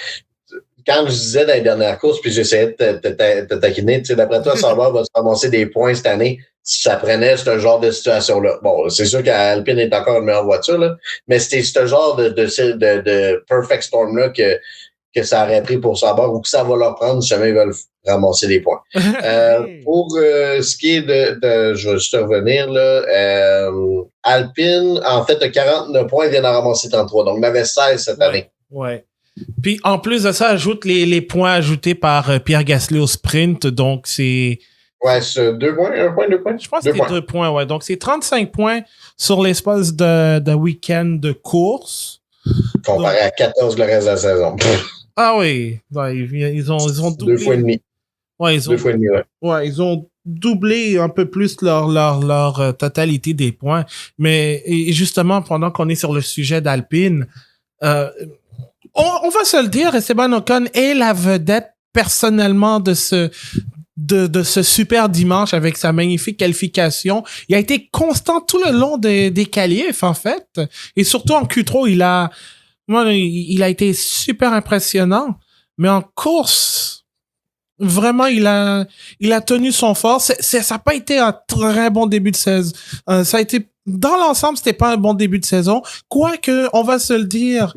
Quand je disais dans les dernières courses, puis j'essayais de te taquiner, tu sais, d'après toi, Sauber va se ramasser des points cette année si ça prenait ce genre de situation-là. Bon, c'est sûr qu'Alpine est encore une meilleure voiture, là, mais c'était ce genre de perfect storm-là que ça aurait pris pour Sauber ou que ça va leur prendre si jamais ils veulent ramasser des points. Pour ce qui est je vais juste revenir, là, Alpine, en fait, a 49 points, ils viennent en ramasser 33, donc il en avait 16 cette année. Ouais. Puis en plus de ça, ajoute les points ajoutés par Pierre Gasly au sprint, donc c'est... Ouais, c'est 2 points, 1 point, 2 points? Je pense que c'est 2 points, ouais. Donc c'est 35 points sur l'espace de week-end de course. Comparé à 14 le reste de la saison. Ah oui, ouais, ils ont doublé. 2 fois et demi. Ouais, 2 fois et demi, ouais. Ouais, ils ont doublé un peu plus leur totalité des points. Mais et justement, pendant qu'on est sur le sujet d'Alpine, on va se le dire, Esteban Ocon est la vedette personnellement de ce super dimanche avec sa magnifique qualification. Il a été constant tout le long des qualifs, en fait. Et surtout en Q3, il a été super impressionnant. Mais en course, vraiment, il a tenu son fort. Ça n'a pas été un très bon début de saison. Ça a été, dans l'ensemble, c'était pas un bon début de saison. Quoique, on va se le dire,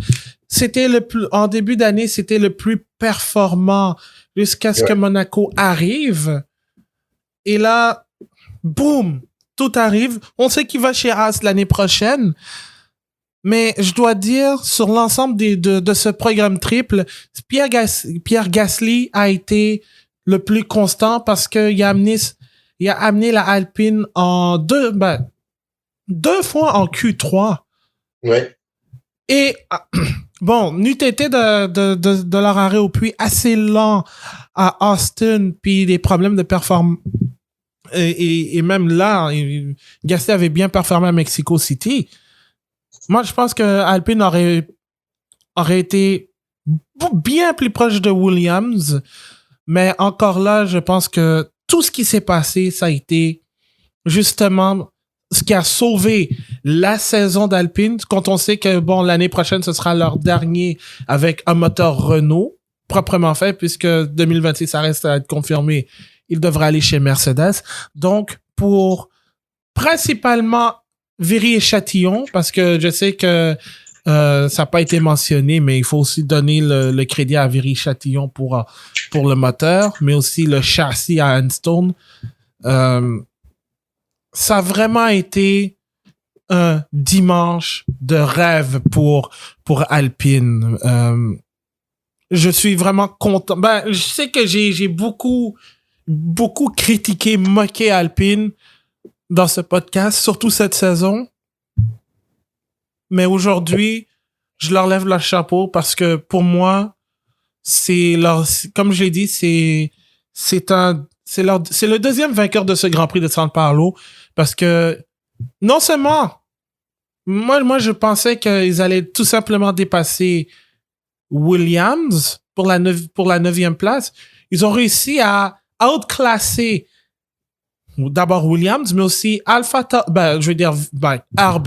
en début d'année, c'était le plus performant jusqu'à ce que Monaco arrive. Et là, boum, tout arrive. On sait qu'il va chez Haas l'année prochaine. Mais je dois dire, sur l'ensemble de ce programme triple, Pierre Gasly a été le plus constant parce qu'il a amené la Alpine en deux fois en Q3. Ouais. Et bon, n'eût été de leur arrêt au puits assez lent à Austin, puis des problèmes de performance. Et même là, Gasly avait bien performé à Mexico City. Moi, je pense que Alpine aurait été bien plus proche de Williams. Mais encore là, je pense que tout ce qui s'est passé, ça a été justement ce qui a sauvé la saison d'Alpine, quand on sait que, bon, l'année prochaine, ce sera leur dernier avec un moteur Renault, proprement fait, puisque 2026, ça reste à être confirmé. Il devrait aller chez Mercedes. Donc, pour principalement Viry-Châtillon, parce que je sais que ça n'a pas été mentionné, mais il faut aussi donner le crédit à Viry-Châtillon pour le moteur, mais aussi le châssis à Enstone. Ça a vraiment été un dimanche de rêve pour Alpine. Je suis vraiment content. Ben, je sais que j'ai beaucoup critiqué, moqué Alpine dans ce podcast, surtout cette saison. Mais aujourd'hui, je leur lève le chapeau parce que pour moi, comme je l'ai dit, c'est le deuxième vainqueur de ce Grand Prix de San Paulo parce que non seulement moi je pensais qu'ils allaient tout simplement dépasser Williams pour la 9e place, ils ont réussi à outclasser d'abord Williams, mais aussi RB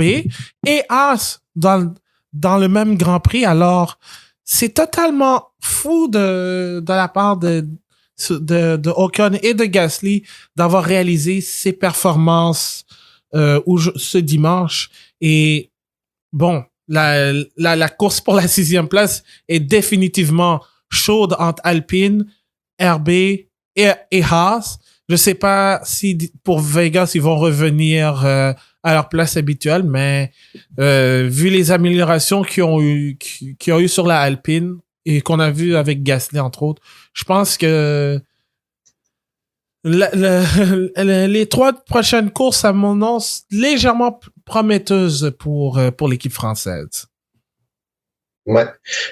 et Haas dans le même Grand Prix. Alors, c'est totalement fou de la part de Ocon et de Gasly d'avoir réalisé ces performances ce dimanche. Et bon, la course pour la 6e place est définitivement chaude entre Alpine, RB et Haas. Je sais pas si pour Vegas, ils vont revenir à leur place habituelle, mais vu les améliorations qu'ils ont eu sur la Alpine et qu'on a vu avec Gasly, entre autres, je pense que les 3 prochaines courses s'annoncent légèrement prometteuses pour l'équipe française. Ouais.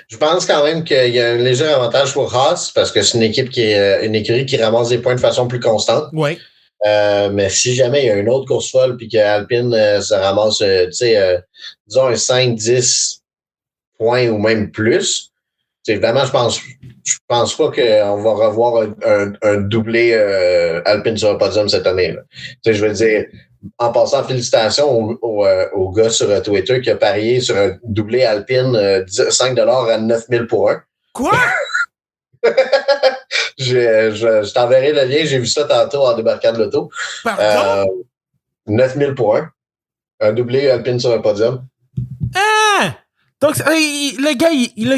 Je pense quand même qu'il y a un léger avantage pour Haas parce que c'est une équipe qui est une écurie qui ramasse des points de façon plus constante. Oui. Mais si jamais il y a une autre course folle puis que Alpine se ramasse, disons un 5-10 points ou même plus, évidemment, je pense pas qu'on va revoir un doublé Alpine sur le podium cette année. Là. Je veux dire, en passant, félicitations au gars sur Twitter qui a parié sur un doublé Alpine $5 à 9 000 pour 1. Quoi? Je t'enverrai le lien, j'ai vu ça tantôt en débarquant de l'auto. Pardon? 9 000 pour 1. Un doublé Alpine sur un podium. Ah! Donc, le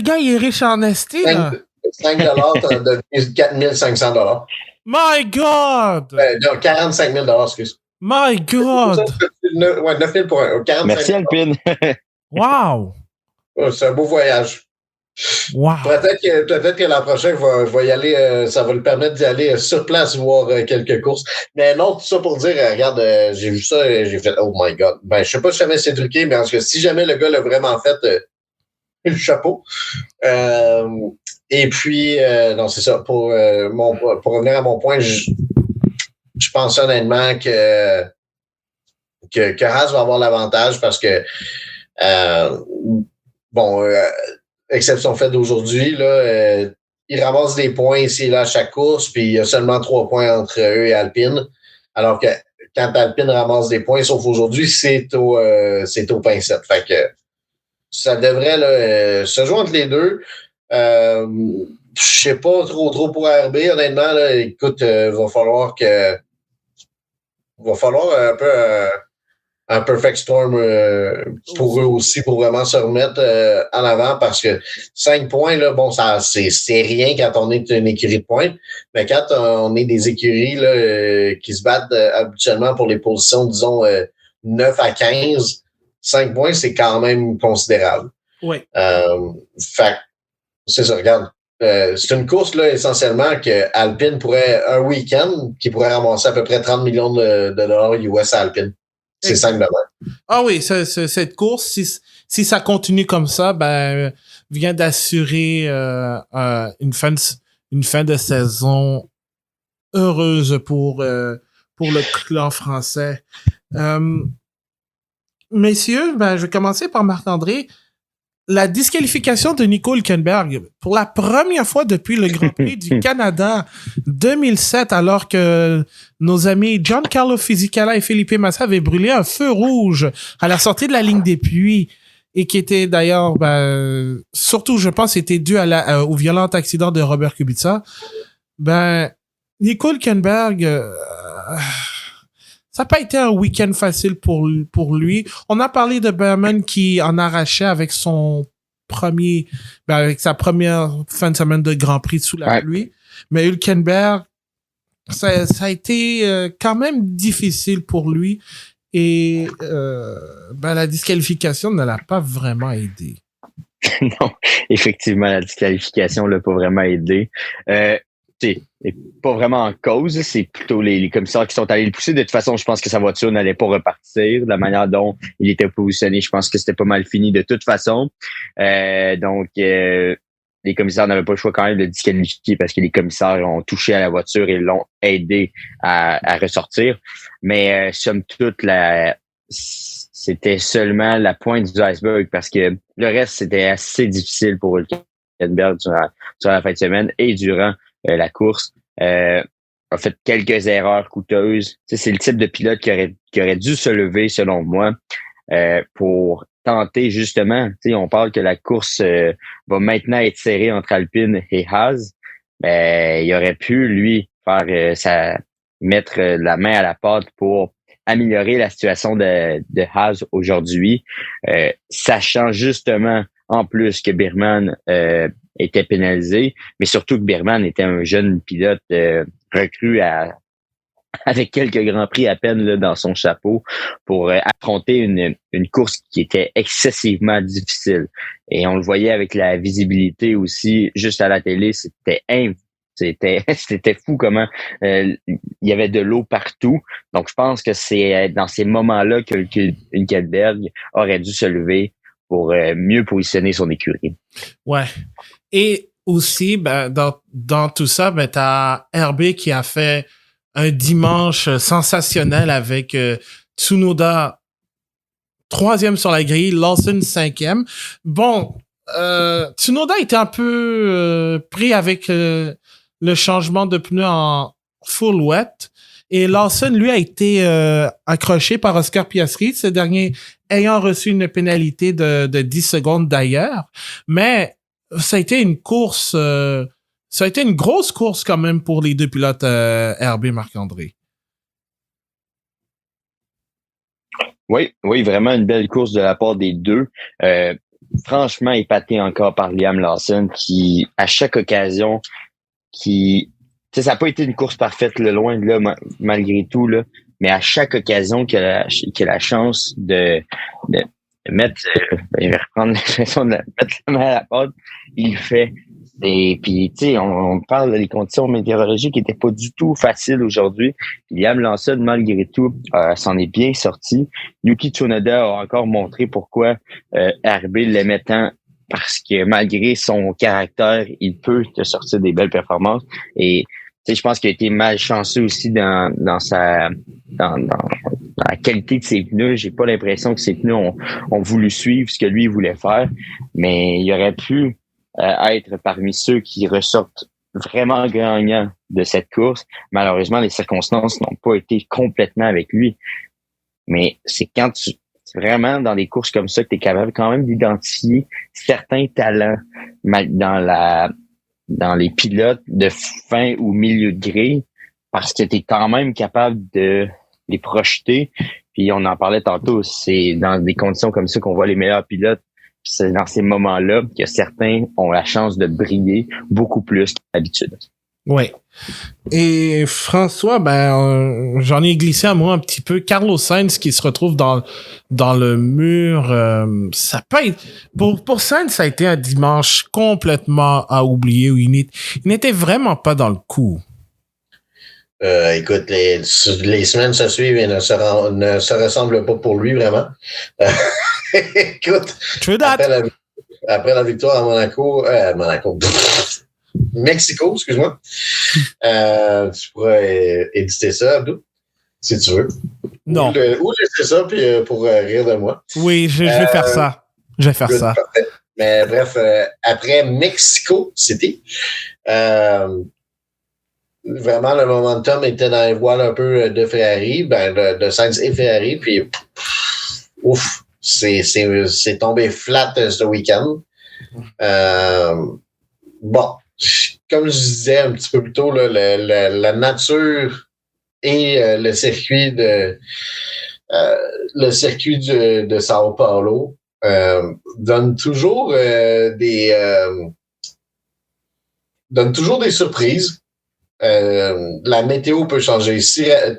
gars, il est riche en esti, là. 5 t'as donné 4 500 My God! Non, 45 000 excuse. My God! Ouais, 9 000 pour un. 45 Merci, Alpine. Wow! C'est un beau voyage. Wow! Peut-être que l'an prochain, va y aller, ça va lui permettre d'y aller sur place voir quelques courses. Mais non, tout ça pour dire, regarde, j'ai vu ça et j'ai fait « Oh my God ». Ben, je sais pas si jamais c'est truqué, mais en tout cas, si jamais le gars l'a vraiment fait, le chapeau. Et puis, non, c'est ça. Pour revenir à mon point, je pense honnêtement que Haas va avoir l'avantage parce que exception faite d'aujourd'hui, là, ils ramassent des points ici et là à chaque course, puis il y a seulement 3 points entre eux et Alpine. Alors que quand Alpine ramasse des points, sauf aujourd'hui, c'est au pincette. Fait que ça devrait là, se jouer entre les deux. Je sais pas trop pour RB, honnêtement. Là, écoute, va falloir un peu un perfect storm pour eux aussi, pour vraiment se remettre en avant, parce que 5 points, là, bon, ça c'est rien quand on est une écurie de pointe, mais quand on est des écuries là, qui se battent habituellement pour les positions, disons, 9 à 15, 5 points, c'est quand même considérable. Oui. Fait c'est ça, regarde. C'est une course là essentiellement que Alpine pourrait, un week-end, qui pourrait ramasser à peu près 30 millions de dollars US à Alpine. C'est 5 dollars. Ah oui, cette course, si ça continue comme ça, ben vient d'assurer une fin de saison heureuse pour le clan français. Messieurs, ben je vais commencer par Marc-André. La disqualification de Nico Hülkenberg pour la première fois depuis le Grand Prix du Canada 2007, alors que nos amis Giancarlo Fisichella et Felipe Massa avaient brûlé un feu rouge à la sortie de la ligne des puits et qui était d'ailleurs, surtout je pense, était dû au violent accident de Robert Kubica. Nico Hülkenberg, ça n'a pas été un week-end facile pour lui. On a parlé de Berman qui en arrachait avec avec sa première fin de semaine de Grand Prix sous la pluie. Mais Hülkenberg, ça a été quand même difficile pour lui. Et la disqualification ne l'a pas vraiment aidé. Non, effectivement, la disqualification l'a pas vraiment aidé. C'est pas vraiment en cause, c'est plutôt les commissaires qui sont allés le pousser. De toute façon, je pense que sa voiture n'allait pas repartir. De la manière dont il était positionné, je pense que c'était pas mal fini de toute façon. Donc, les commissaires n'avaient pas le choix quand même de disqualifier parce que les commissaires ont touché à la voiture et l'ont aidé à ressortir. Mais somme toute, c'était seulement la pointe du iceberg parce que le reste, c'était assez difficile pour Hülkenberg durant la fin de semaine et durant la course. a fait quelques erreurs coûteuses. C'est le type de pilote qui aurait dû se lever, selon moi, pour tenter justement. On parle que la course va maintenant être serrée entre Alpine et Haas. Il aurait pu, lui, faire mettre la main à la pâte pour améliorer la situation de Haas aujourd'hui, sachant justement en plus que Birman était pénalisé, mais surtout que Birman était un jeune pilote recru avec quelques grands prix à peine là, dans son chapeau pour affronter une course qui était excessivement difficile. Et on le voyait avec la visibilité aussi, juste à la télé, c'était fou comment il y avait de l'eau partout. Donc, je pense que c'est dans ces moments-là que Hülkenberg aurait dû se lever pour mieux positionner son écurie. Ouais. Et aussi, dans tout ça, t'as RB qui a fait un dimanche sensationnel avec Tsunoda 3e sur la grille, Lawson 5e. Bon, Tsunoda était un peu pris avec le changement de pneus en full wet. Et Lawson, lui, a été accroché par Oscar Piastri, ce dernier ayant reçu une pénalité de 10 secondes d'ailleurs. Mais ça a été une course, ça a été une grosse course quand même pour les deux pilotes RB Marc-André. Oui, vraiment une belle course de la part des deux. Franchement épaté encore par Liam Lawson qui, à chaque occasion, ça n'a pas été une course parfaite, le loin de là, malgré tout, là, mais à chaque occasion qu'il a la chance de mettre, je vais reprendre l'expression de mettre la main à la pâte, il le fait. Et puis, tu sais, on parle des conditions météorologiques qui n'étaient pas du tout faciles aujourd'hui. Liam Lawson, malgré tout, s'en est bien sorti. Yuki Tsunoda a encore montré pourquoi RB l'aimait tant, parce que malgré son caractère, il peut te sortir des belles performances. Et tu sais, je pense qu'il a été malchanceux aussi dans la qualité de ses pneus. J'ai pas l'impression que ses pneus ont voulu suivre ce que lui voulait faire, mais il aurait pu être parmi ceux qui ressortent vraiment gagnants de cette course. Malheureusement, les circonstances n'ont pas été complètement avec lui. Mais c'est vraiment dans des courses comme ça que tu es capable quand même d'identifier certains talents dans les pilotes de fin ou milieu de grille, parce que tu es quand même capable de les projeter. Puis on en parlait tantôt, c'est dans des conditions comme ça qu'on voit les meilleurs pilotes. C'est dans ces moments-là que certains ont la chance de briller beaucoup plus qu'habitude. Oui. Et François, j'en ai glissé à moi un petit peu. Carlos Sainz qui se retrouve dans le mur, ça peut être... Pour Sainz, ça a été un dimanche complètement à oublier où il n'était vraiment pas dans le coup. Écoute, les semaines se suivent et ne se ressemblent pas pour lui, vraiment. Écoute, après la victoire à Monaco, Mexico, excuse-moi. Tu pourrais éditer ça, Abdou, si tu veux. Non. Ou laisser ça puis pour rire de moi. Oui, je vais faire ça. Je vais faire ça. Parfait. Mais bref, après Mexico City, vraiment, le momentum était dans les voiles un peu de Ferrari, de Sainz et Ferrari, puis ouf, c'est tombé flat ce week-end. Bon, comme je disais un petit peu plus tôt, là, la nature et le circuit de Sao Paulo donne toujours des surprises. La météo peut changer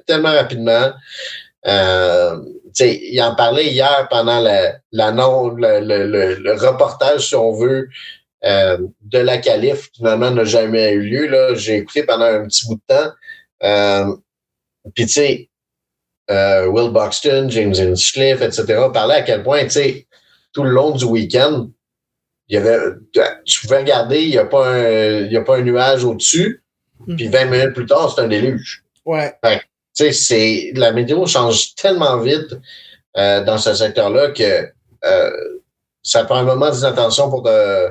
tellement rapidement. Il en parlait hier pendant le reportage, si on veut, de la qualif, finalement n'a jamais eu lieu. Là. J'ai écouté pendant un petit bout de temps. Puis tu sais, Will Buxton, James Hinchcliffe, etc. parlaient à quel point, tu sais, tout le long du week-end, tu pouvais regarder, il n'y a pas un nuage au-dessus. Puis 20 minutes plus tard, c'est un déluge. Ouais. Tu sais, la météo change tellement vite dans ce secteur-là que ça prend un moment d'inattention pour te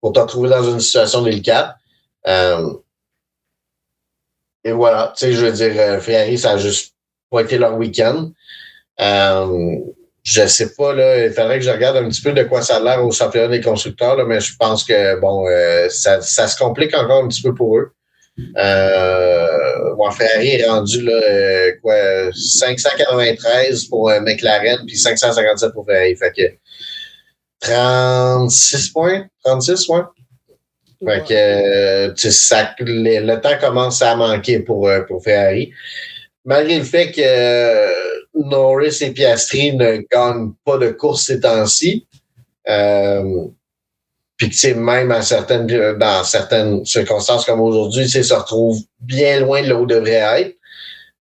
retrouver dans une situation délicate. et voilà, tu sais, je veux dire, Ferrari, ça a juste pas été leur week-end. Je sais pas, là, il faudrait que je regarde un petit peu de quoi ça a l'air au championnat des constructeurs, là, mais je pense que, bon, ça se complique encore un petit peu pour eux. Ferrari est rendu, là, 593 pour McLaren, puis 557 pour Ferrari. Fait que 36 points? 36, ouais. Fait que le temps commence à manquer pour Ferrari. Malgré le fait que Norris et Piastri ne gagnent pas de course ces temps-ci, puis que même dans certaines circonstances comme aujourd'hui, se retrouve bien loin de là où devrait être.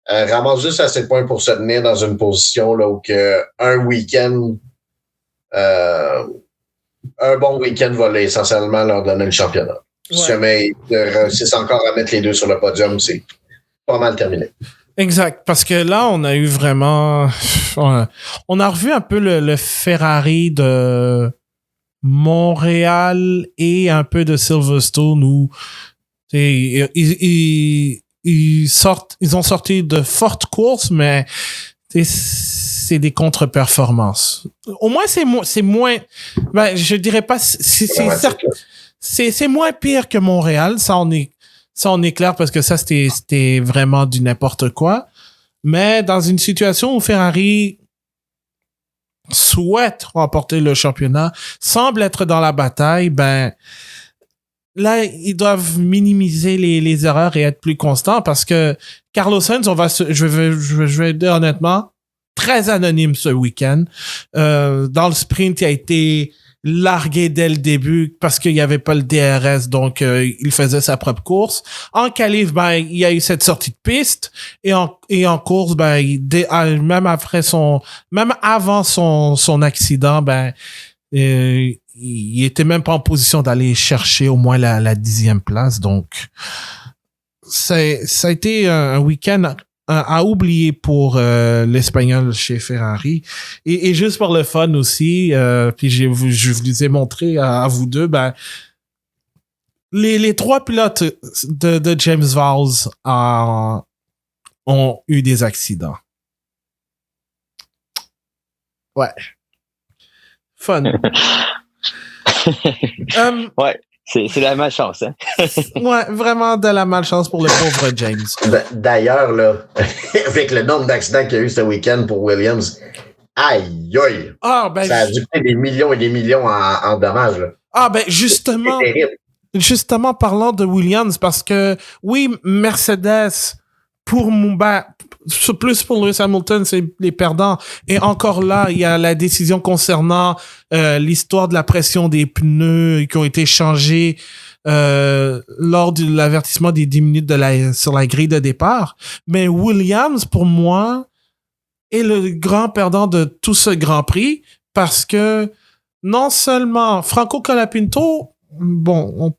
Ramasse juste assez de points pour se tenir dans une position là où un week-end, un bon week-end va essentiellement leur donner le championnat. Ouais. Si jamais ils réussissent encore à mettre les deux sur le podium, c'est pas mal terminé. Exact, parce que là, on a eu vraiment... On a revu un peu le Ferrari de Montréal et un peu de Silverstone où ils ont sorti de fortes courses, mais c'est des contre-performances. Au moins, c'est moins... Ben, je dirais pas... C'est moins pire que Montréal, ça on est clair parce que ça, c'était vraiment du n'importe quoi. Mais dans une situation où Ferrari souhaite remporter le championnat, semble être dans la bataille, ben là, ils doivent minimiser les erreurs et être plus constants parce que Carlos Sainz, je vais dire honnêtement, très anonyme ce week-end. Dans le sprint, il a été largué dès le début parce qu'il n'y avait pas le DRS, donc il faisait sa propre course. En qualif, ben il y a eu cette sortie de piste et en course, ben même avant son accident, ben il était même pas en position d'aller chercher au moins la 10e place. Donc ça a été un week-end à oublier pour l'Espagnol chez Ferrari. Et juste pour le fun aussi, puis je vous ai montré à vous deux, ben les trois pilotes de James Vowles ont eu des accidents. Ouais. Fun. Ouais. C'est la malchance, hein? Ouais, vraiment de la malchance pour le pauvre James. D'ailleurs, là, avec le nombre d'accidents qu'il y a eu ce week-end pour Williams, aïe, aïe! Ça a dû coûter des millions et des millions en dommages, là. Ah, ben, justement. C'est terrible. Justement, parlant de Williams, parce que, oui, Mercedes, plus pour Lewis Hamilton, c'est les perdants. Et encore là, il y a la décision concernant l'histoire de la pression des pneus qui ont été changés lors de l'avertissement des 10 minutes sur la grille de départ. Mais Williams, pour moi, est le grand perdant de tout ce Grand Prix parce que non seulement Franco Colapinto, bon, on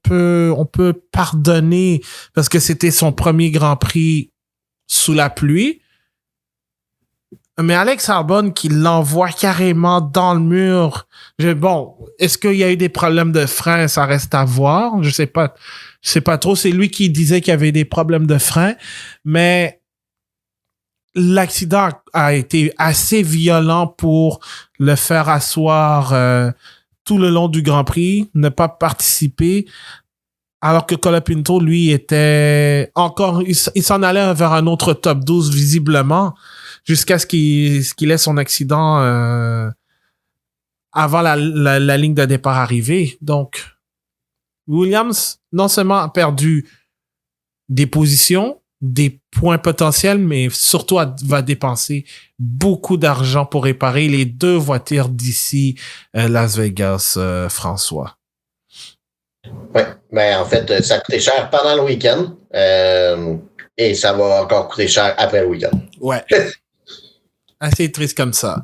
peut pardonner parce que c'était son premier Grand Prix sous la pluie. Mais Alex Albon qui l'envoie carrément dans le mur. Est-ce qu'il y a eu des problèmes de frein? Ça reste à voir. Je sais pas trop. C'est lui qui disait qu'il y avait des problèmes de frein. Mais l'accident a été assez violent pour le faire asseoir tout le long du Grand Prix, ne pas participer. Alors que Colapinto, lui, était encore... Il s'en allait vers un autre top 12, visiblement, jusqu'à ce qu'il ait son accident avant la ligne de départ arrivée. Donc, Williams, non seulement a perdu des positions, des points potentiels, mais surtout va dépenser beaucoup d'argent pour réparer les 2 voitures d'ici Las Vegas, François. Oui, mais en fait, ça a coûté cher pendant le week-end et ça va encore coûter cher après le week-end. Ouais. Assez triste comme ça.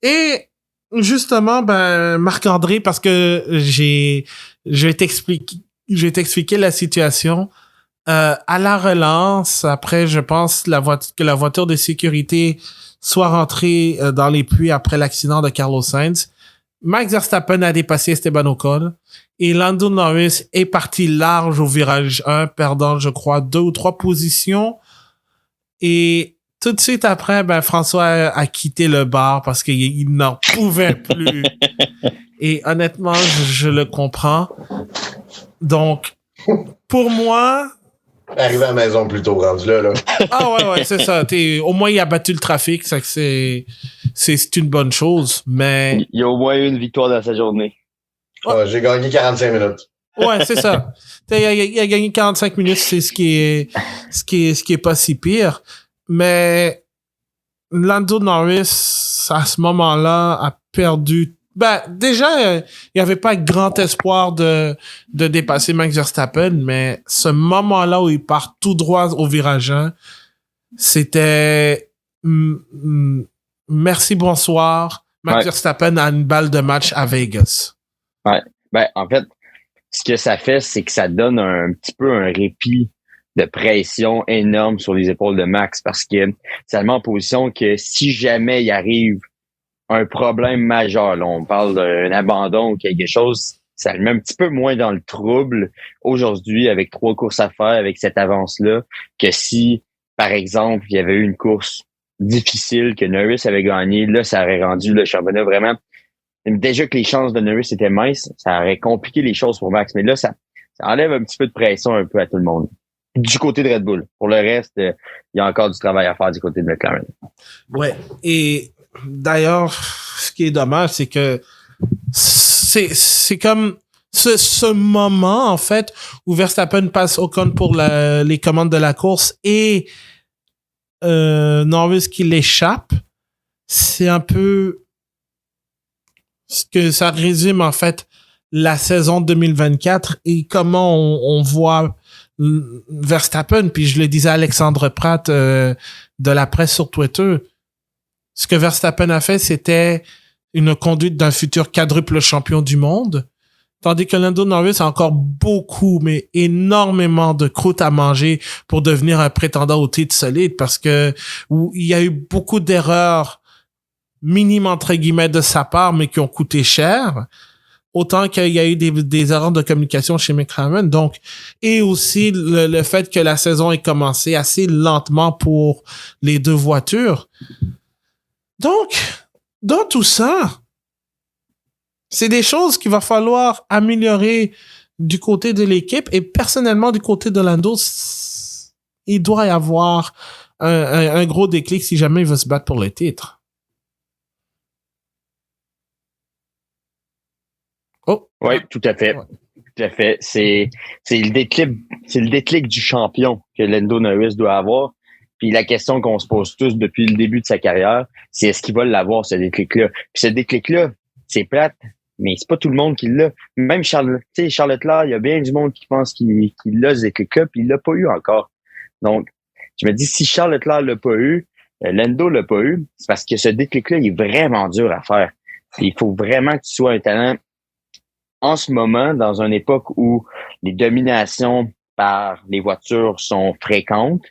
Et justement, ben Marc-André, parce que je vais t'expliquer la situation. À la relance, après, je pense que la voiture de sécurité soit rentrée dans les puits après l'accident de Carlos Sainz. Max Verstappen a dépassé Esteban Ocon et Lando Norris est parti large au virage 1, perdant, je crois, 2 ou 3 positions. Et tout de suite après, François a quitté le bar parce qu'il n'en pouvait plus. Et honnêtement, je le comprends. Donc, pour moi... Arrivé à la maison plus tôt, rendu là. Ah ouais, c'est ça. Au moins, il a battu le trafic, ça que c'est une bonne chose, mais... Il y a au moins une victoire dans sa journée. Ouais, j'ai gagné 45 minutes. Ouais, c'est ça. Il a gagné 45 minutes, c'est ce qui est pas si pire. Mais Lando Norris, à ce moment-là, a perdu... déjà, il n'y avait pas grand espoir de dépasser Max Verstappen, mais ce moment-là où il part tout droit au virage 1, c'était merci, bonsoir. Max Verstappen a une balle de match à Vegas. Ouais. En fait, ce que ça fait, c'est que ça donne un petit peu un répit de pression énorme sur les épaules de Max parce que ça le met en position que si jamais il arrive un problème majeur, là, on parle d'un abandon ou quelque chose, ça le met un petit peu moins dans le trouble aujourd'hui avec 3 courses à faire, avec cette avance-là, que si, par exemple, il y avait eu une course difficile que Norris avait gagné, là, ça aurait rendu le championnat vraiment... Déjà que les chances de Norris étaient minces, ça aurait compliqué les choses pour Max. Mais là, ça enlève un petit peu de pression un peu à tout le monde. Du côté de Red Bull. Pour le reste, il y a encore du travail à faire du côté de McLaren. Ouais. Et d'ailleurs, ce qui est dommage, c'est que c'est comme ce moment, en fait, où Verstappen passe Ocon pour les commandes de la course et Norris qui l'échappe. C'est un peu ce que ça résume, en fait, la saison 2024 et comment on voit Verstappen, puis je le disais à Alexandre Pratt de la presse sur Twitter, ce que Verstappen a fait, c'était une conduite d'un futur quadruple champion du monde, tandis que Lando Norris a encore beaucoup, mais énormément de croûte à manger pour devenir un prétendant au titre solide, parce que il y a eu beaucoup d'erreurs minimes entre guillemets de sa part, mais qui ont coûté cher. Autant qu'il y a eu des erreurs de communication chez McLaren. Donc, et aussi le fait que la saison ait commencé assez lentement pour les 2 voitures. Donc, dans tout ça, c'est des choses qu'il va falloir améliorer du côté de l'équipe. Et personnellement, du côté de Lando, il doit y avoir un gros déclic si jamais il veut se battre pour le titre. Oh. Oui, tout à fait. Ouais. Tout à fait. C'est le déclic du champion que Lando Norris doit avoir. Puis la question qu'on se pose tous depuis le début de sa carrière, c'est est-ce qu'il va l'avoir, ce déclic-là? Puis ce déclic-là, c'est plate, mais c'est pas tout le monde qui l'a. Même Charles Leclerc, il y a bien du monde qui pense qu'il l'a, ce déclic-là, puis il l'a pas eu encore. Donc, je me dis, si Charles Leclerc l'a pas eu, Lando l'a pas eu, c'est parce que ce déclic-là, il est vraiment dur à faire. Puis il faut vraiment que tu sois un talent en ce moment, dans une époque où les dominations par les voitures sont fréquentes,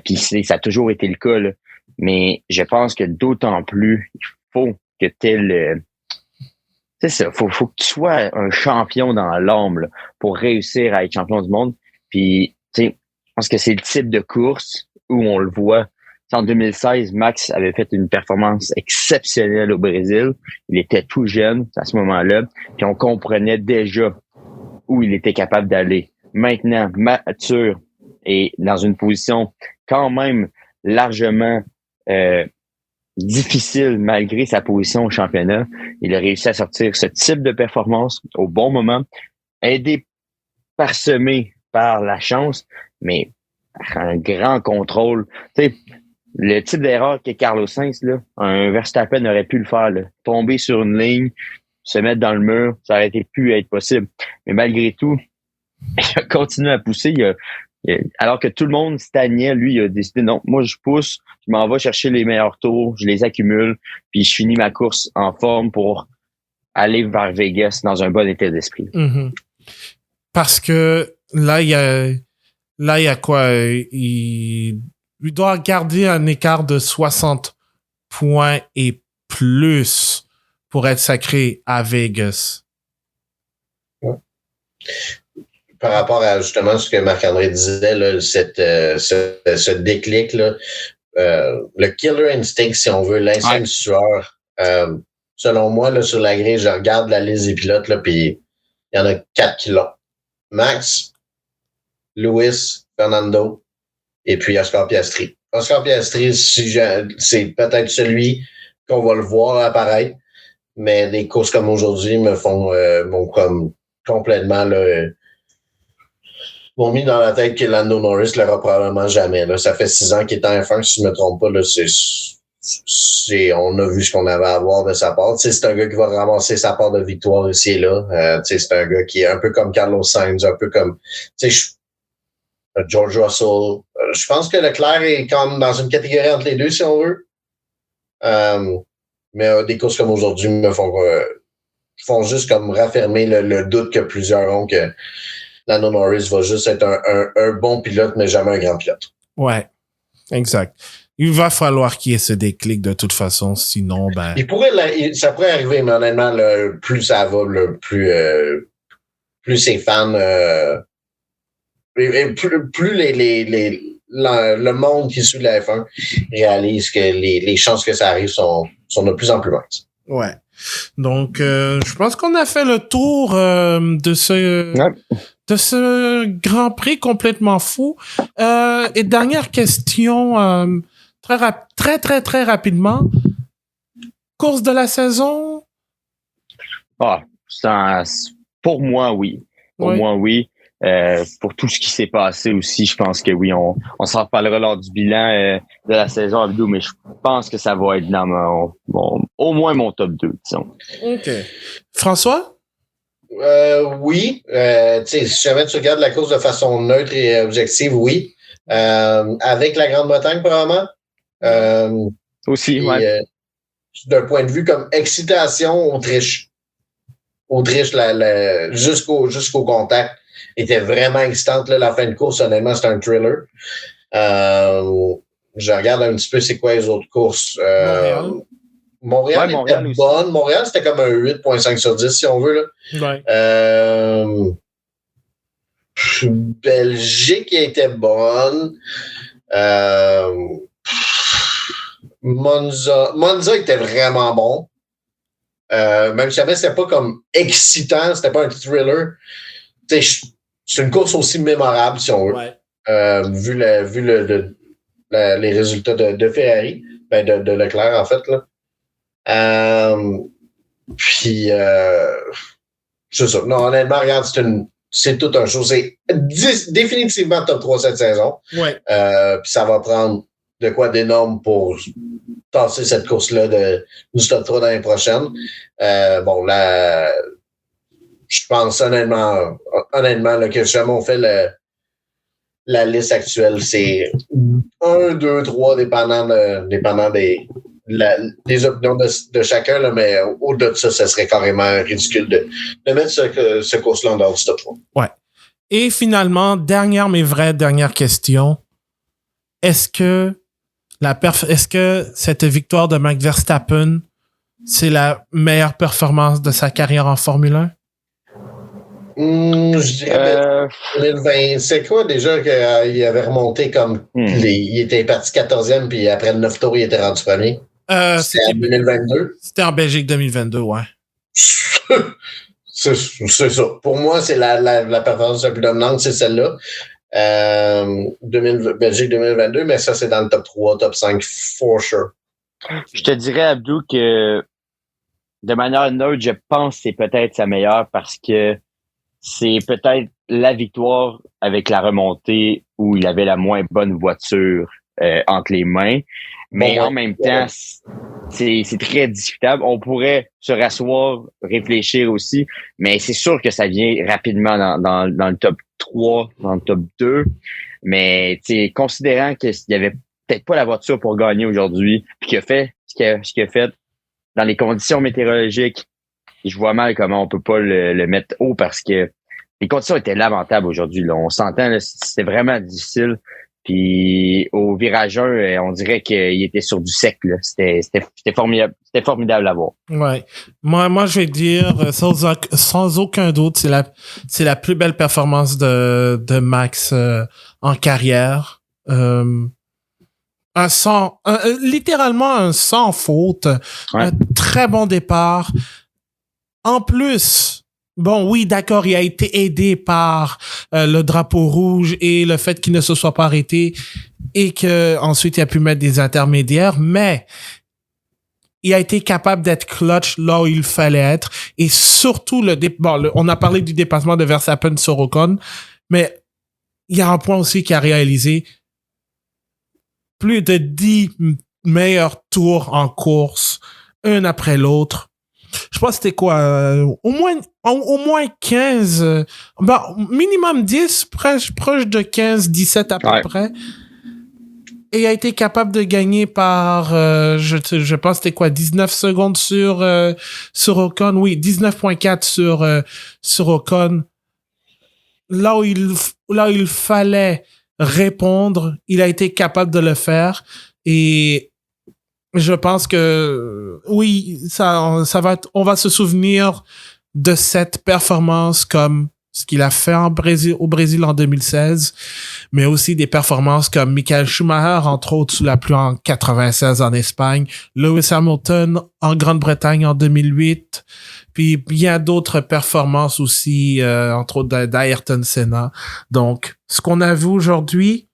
puis ça a toujours été le cas, là. Mais je pense que d'autant plus, il faut que c'est ça, faut que tu sois un champion dans l'âme pour réussir à être champion du monde. Puis, tu sais, je pense que c'est le type de course où on le voit. En 2016, Max avait fait une performance exceptionnelle au Brésil. Il était tout jeune à ce moment-là, puis on comprenait déjà où il était capable d'aller. Maintenant, mature et dans une position quand même largement difficile malgré sa position au championnat, il a réussi à sortir ce type de performance au bon moment, aidé, parsemé par la chance, mais un grand contrôle. Tu sais, le type d'erreur que Carlos Sainz, là, un Verstappen aurait pu le faire, là. Tomber sur une ligne, se mettre dans le mur, ça aurait pu être possible. Mais malgré tout, il a continué à pousser. Alors que tout le monde stagnait, lui, il a décidé, non, moi je pousse, je m'en vais chercher les meilleurs tours, je les accumule, puis je finis ma course en forme pour aller vers Vegas dans un bon état d'esprit. Mm-hmm. Parce que là, il y a quoi? Il doit garder un écart de 60 points et plus pour être sacré à Vegas. Par rapport à justement ce que Marc-André disait, là, ce déclic, là, le killer instinct, si on veut, l'instinct du tueur, selon moi, là, sur la grille, je regarde la liste des pilotes, là, puis il y en a 4 qui l'ont. Max, Lewis, Fernando, et puis Oscar Piastri. Oscar Piastri, c'est peut-être celui qu'on va le voir apparaître, mais des courses comme aujourd'hui me font comme complètement là, m'ont mis dans la tête que Lando Norris l'aura probablement jamais. Là. Ça fait 6 ans qu'il est en F1, si je me trompe pas. Là, on a vu ce qu'on avait à voir de sa part. C'est un gars qui va ramasser sa part de victoire ici et là. C'est un gars qui est un peu comme Carlos Sainz, un peu comme George Russell. Je pense que Leclerc est comme dans une catégorie entre les deux, si on veut. Mais des courses comme aujourd'hui me font juste comme raffermer le doute que plusieurs ont que Lando Norris va juste être un bon pilote, mais jamais un grand pilote. Ouais, exact. Il va falloir qu'il y ait ce déclic de toute façon, sinon, ben... Ça pourrait arriver, mais honnêtement, plus ça va, plus ses fans... plus le monde qui suit la F1 réalise que les chances que ça arrive sont de plus en plus minces. Ouais. Donc, je pense qu'on a fait le tour de ce Grand Prix complètement fou. Et dernière question, très rapidement. Course de la saison? Pour moi, oui. Pour moi, oui. Pour tout ce qui s'est passé aussi, je pense que oui, on s'en reparlera lors du bilan de la saison Abdou, mais je pense que ça va être dans au moins mon top 2, disons. OK. François? Oui. Si jamais tu regardes la course de façon neutre et objective, oui. Avec la Grande-Bretagne, probablement. Aussi, ouais. D'un point de vue comme excitation, Autriche, jusqu'au contact, était vraiment excitante. Là, la fin de course, honnêtement, c'était un thriller. Je regarde un petit peu c'est quoi les autres courses. Montréal était bonne. Montréal, c'était comme un 8.5 sur 10, si on veut. Là. Ouais. Belgique était bonne. Monza était vraiment bon. Même si jamais c'était pas comme excitant, c'était pas un thriller. C'est une course aussi mémorable, si on veut. Ouais. Vu les résultats de Ferrari, de Leclerc, en fait. Là. Puis, c'est ça. Non, honnêtement, regarde, c'est tout un show. C'est définitivement top 3 cette saison. Ouais. Puis ça va prendre de quoi d'énorme pour tasser cette course-là du top 3 l'année prochaine. Je pense honnêtement là, que jamais on fait la liste actuelle, c'est 1, 2, 3, dépendant des opinions de chacun, là, mais au-delà de ça, ça serait carrément ridicule de mettre ce course-là en dehors du top 3. Ouais. Et finalement, dernière question. Est-ce que cette victoire de Max Verstappen, c'est la meilleure performance de sa carrière en Formule 1? Je dirais 2020. C'est quoi déjà qu'il avait remonté comme il était parti 14e, puis après 9 tours, il était rendu premier? C'était en 2022. C'était en Belgique 2022, ouais. c'est ça. Pour moi, c'est la performance la plus dominante, c'est celle-là. Belgique 2022, mais ça, c'est dans le top 3, top 5, for sure. Je te dirais, Abdou, que de manière neutre, je pense que c'est peut-être sa meilleure parce que c'est peut-être la victoire avec la remontée où il avait la moins bonne voiture entre les mains. Mais en même temps, c'est très discutable. On pourrait se rasseoir, réfléchir aussi, mais c'est sûr que ça vient rapidement dans le top 3, dans le top 2. Mais considérant qu'il y avait peut-être pas la voiture pour gagner aujourd'hui, puis qu'il a fait ce qu'il a fait dans les conditions météorologiques, je vois mal comment on peut pas le mettre haut parce que les conditions étaient lamentables aujourd'hui. Là. On s'entend, là, c'était vraiment difficile. Puis au virage 1, on dirait qu'il était sur du sec. Là. C'était formidable. C'était formidable à voir. Ouais. Moi, je vais dire, sans aucun doute, c'est la plus belle performance de Max en carrière. Littéralement un sans faute. Ouais. Un très bon départ. En plus, bon, oui, d'accord, il a été aidé par le drapeau rouge et le fait qu'il ne se soit pas arrêté et que ensuite il a pu mettre des intermédiaires, mais il a été capable d'être clutch là où il fallait être et surtout on a parlé du dépassement de Verstappen sur Ocon, mais il y a un point aussi qu'il a réalisé. Plus de 10 meilleurs tours en course, un après l'autre. Je pense que c'était quoi? Au moins 15, minimum 10, proche de 15, 17 à peu près. Et il a été capable de gagner par, je pense que c'était quoi? 19 secondes sur Ocon. Oui, 19.4 sur Ocon. Là où il fallait répondre, il a été capable de le faire et je pense que oui, ça va être, on va se souvenir de cette performance comme ce qu'il a fait au Brésil en 2016, mais aussi des performances comme Michael Schumacher, entre autres, sous la pluie en 96 en Espagne, Lewis Hamilton en Grande-Bretagne en 2008, puis bien d'autres performances aussi, entre autres d'Ayrton Senna. Donc, ce qu'on a vu aujourd'hui,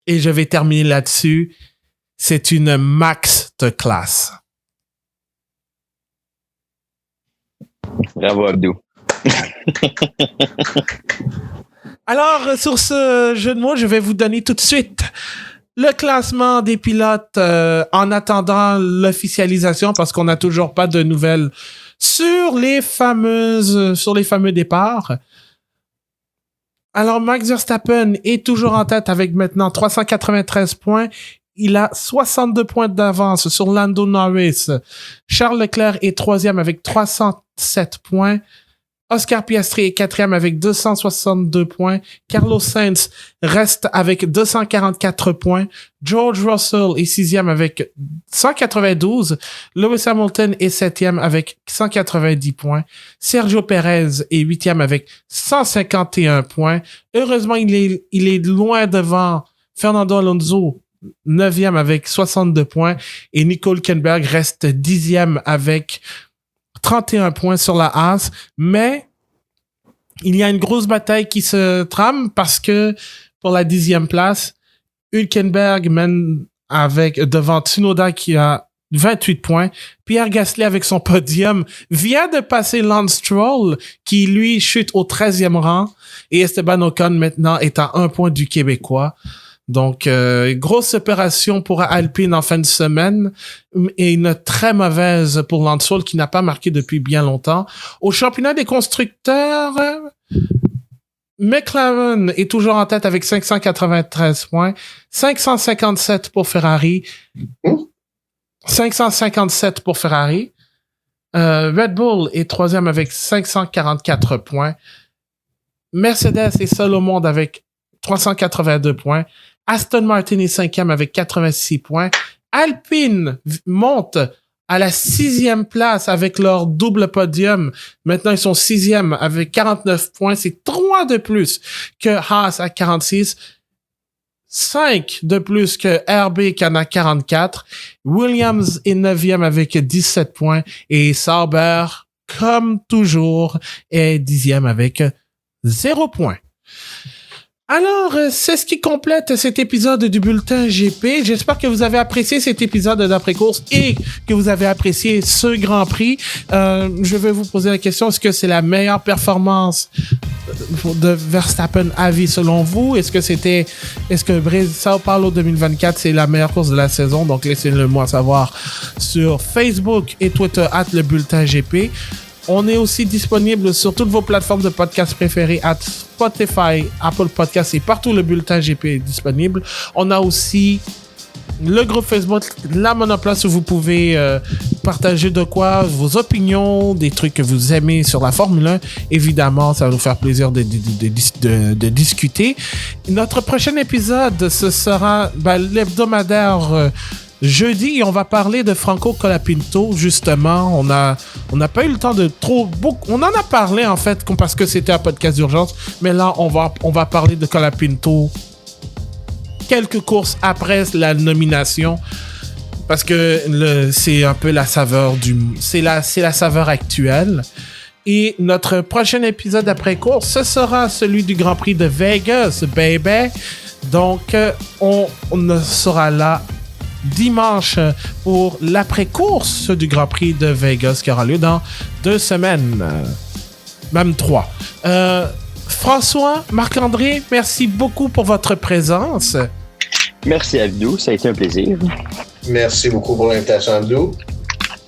et je vais terminer là-dessus, c'est une max de classe. Bravo, Abdou. Alors, sur ce jeu de mots, je vais vous donner tout de suite le classement des pilotes en attendant l'officialisation parce qu'on n'a toujours pas de nouvelles sur les fameux départs. Alors, Max Verstappen est toujours en tête avec maintenant 393 points. Il a 62 points d'avance sur Lando Norris. Charles Leclerc est troisième avec 307 points. Oscar Piastri est quatrième avec 262 points. Carlos Sainz reste avec 244 points. George Russell est sixième avec 192. Lewis Hamilton est septième avec 190 points. Sergio Perez est huitième avec 151 points. Heureusement, il est loin devant Fernando Alonso, 9e avec 62 points. Et Nico Hülkenberg reste 10e avec 31 points sur la Haas, mais il y a une grosse bataille qui se trame parce que pour la 10e place, Hülkenberg mène devant Tsunoda qui a 28 points. Pierre Gasly avec son podium vient de passer Lance Stroll qui lui chute au 13e rang et Esteban Ocon maintenant est à 1 point du Québécois. Donc, grosse opération pour Alpine en fin de semaine et une très mauvaise pour Lance Stroll qui n'a pas marqué depuis bien longtemps. Au championnat des constructeurs, McLaren est toujours en tête avec 593 points, 557 pour Ferrari, 557 pour Ferrari. Red Bull est troisième avec 544 points. Mercedes est seul au monde avec 382 points. Aston Martin est cinquième avec 86 points. Alpine monte à la 6e place avec leur double podium. Maintenant, ils sont 6e avec 49 points. C'est 3 de plus que Haas à 46. 5 de plus que RB qui en a 44. Williams est 9e avec 17 points. Et Sauber, comme toujours, est 10e avec 0 points. Alors, c'est ce qui complète cet épisode du Bulletin GP. J'espère que vous avez apprécié cet épisode d'après-course et que vous avez apprécié ce Grand Prix. Je vais vous poser la question, est-ce que c'est la meilleure performance de Verstappen à vie selon vous? Est-ce que Sao Paulo 2024, c'est la meilleure course de la saison? Donc, laissez-le moi savoir sur Facebook et Twitter @lebulletingp. On est aussi disponible sur toutes vos plateformes de podcasts préférées, Spotify, Apple Podcasts et partout le Bulletin GP est disponible. On a aussi le groupe Facebook La Monoplace où vous pouvez partager de quoi, vos opinions, des trucs que vous aimez sur la Formule 1. Évidemment, ça va nous faire plaisir de discuter. Notre prochain épisode, ce sera l'hebdomadaire jeudi, et on va parler de Franco Colapinto, justement. On n'a pas eu le temps de beaucoup. On en a parlé, en fait, parce que c'était un podcast d'urgence. Mais là, on va parler de Colapinto quelques courses après la nomination. Parce que c'est un peu la saveur c'est la saveur actuelle. Et notre prochain épisode après course, ce sera celui du Grand Prix de Vegas, baby. Donc, on sera là dimanche pour l'après-course du Grand Prix de Vegas qui aura lieu dans 2 semaines. Même 3. François, Marc-André, merci beaucoup pour votre présence. Merci Abdou, ça a été un plaisir. Merci beaucoup pour l'invitation, Abdou.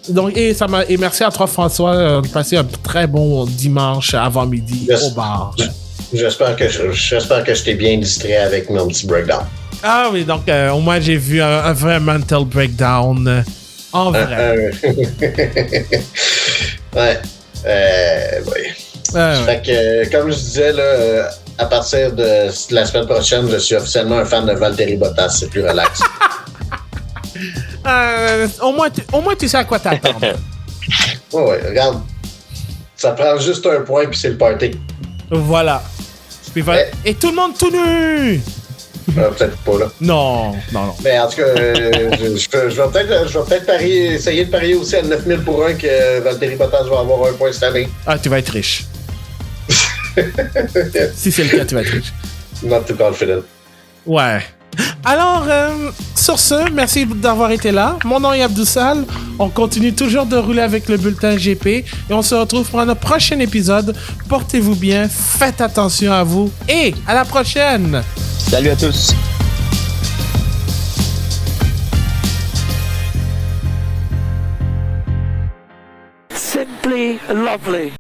Donc, et merci à toi, François, de passer un très bon dimanche avant-midi au bar. J'espère que je t'ai bien distrait avec mon petit breakdown. Ah oui, donc au moins j'ai vu un vrai mental breakdown en vrai. Ouais. Fait que, comme je disais, là, à partir de la semaine prochaine, je suis officiellement un fan de Valtteri Bottas. C'est plus relax. Au moins, tu sais à quoi t'attendre. Ouais, regarde. Ça prend juste un point, puis c'est le party. Voilà. Et tout le monde tout nu! Peut-être pas, là. Non. Mais en tout cas, je vais peut-être essayer de parier aussi à 9000 pour 1 que Valtteri Bottas va avoir un point cette année. Ah, tu vas être riche. Si c'est le cas, tu vas être riche. Not too confident. Ouais. Alors, sur ce, merci d'avoir été là. Mon nom est Abdou Sall. On continue toujours de rouler avec le bulletin GP. Et on se retrouve pour notre prochain épisode. Portez-vous bien, faites attention à vous. Et à la prochaine! Salut à tous! Simply lovely.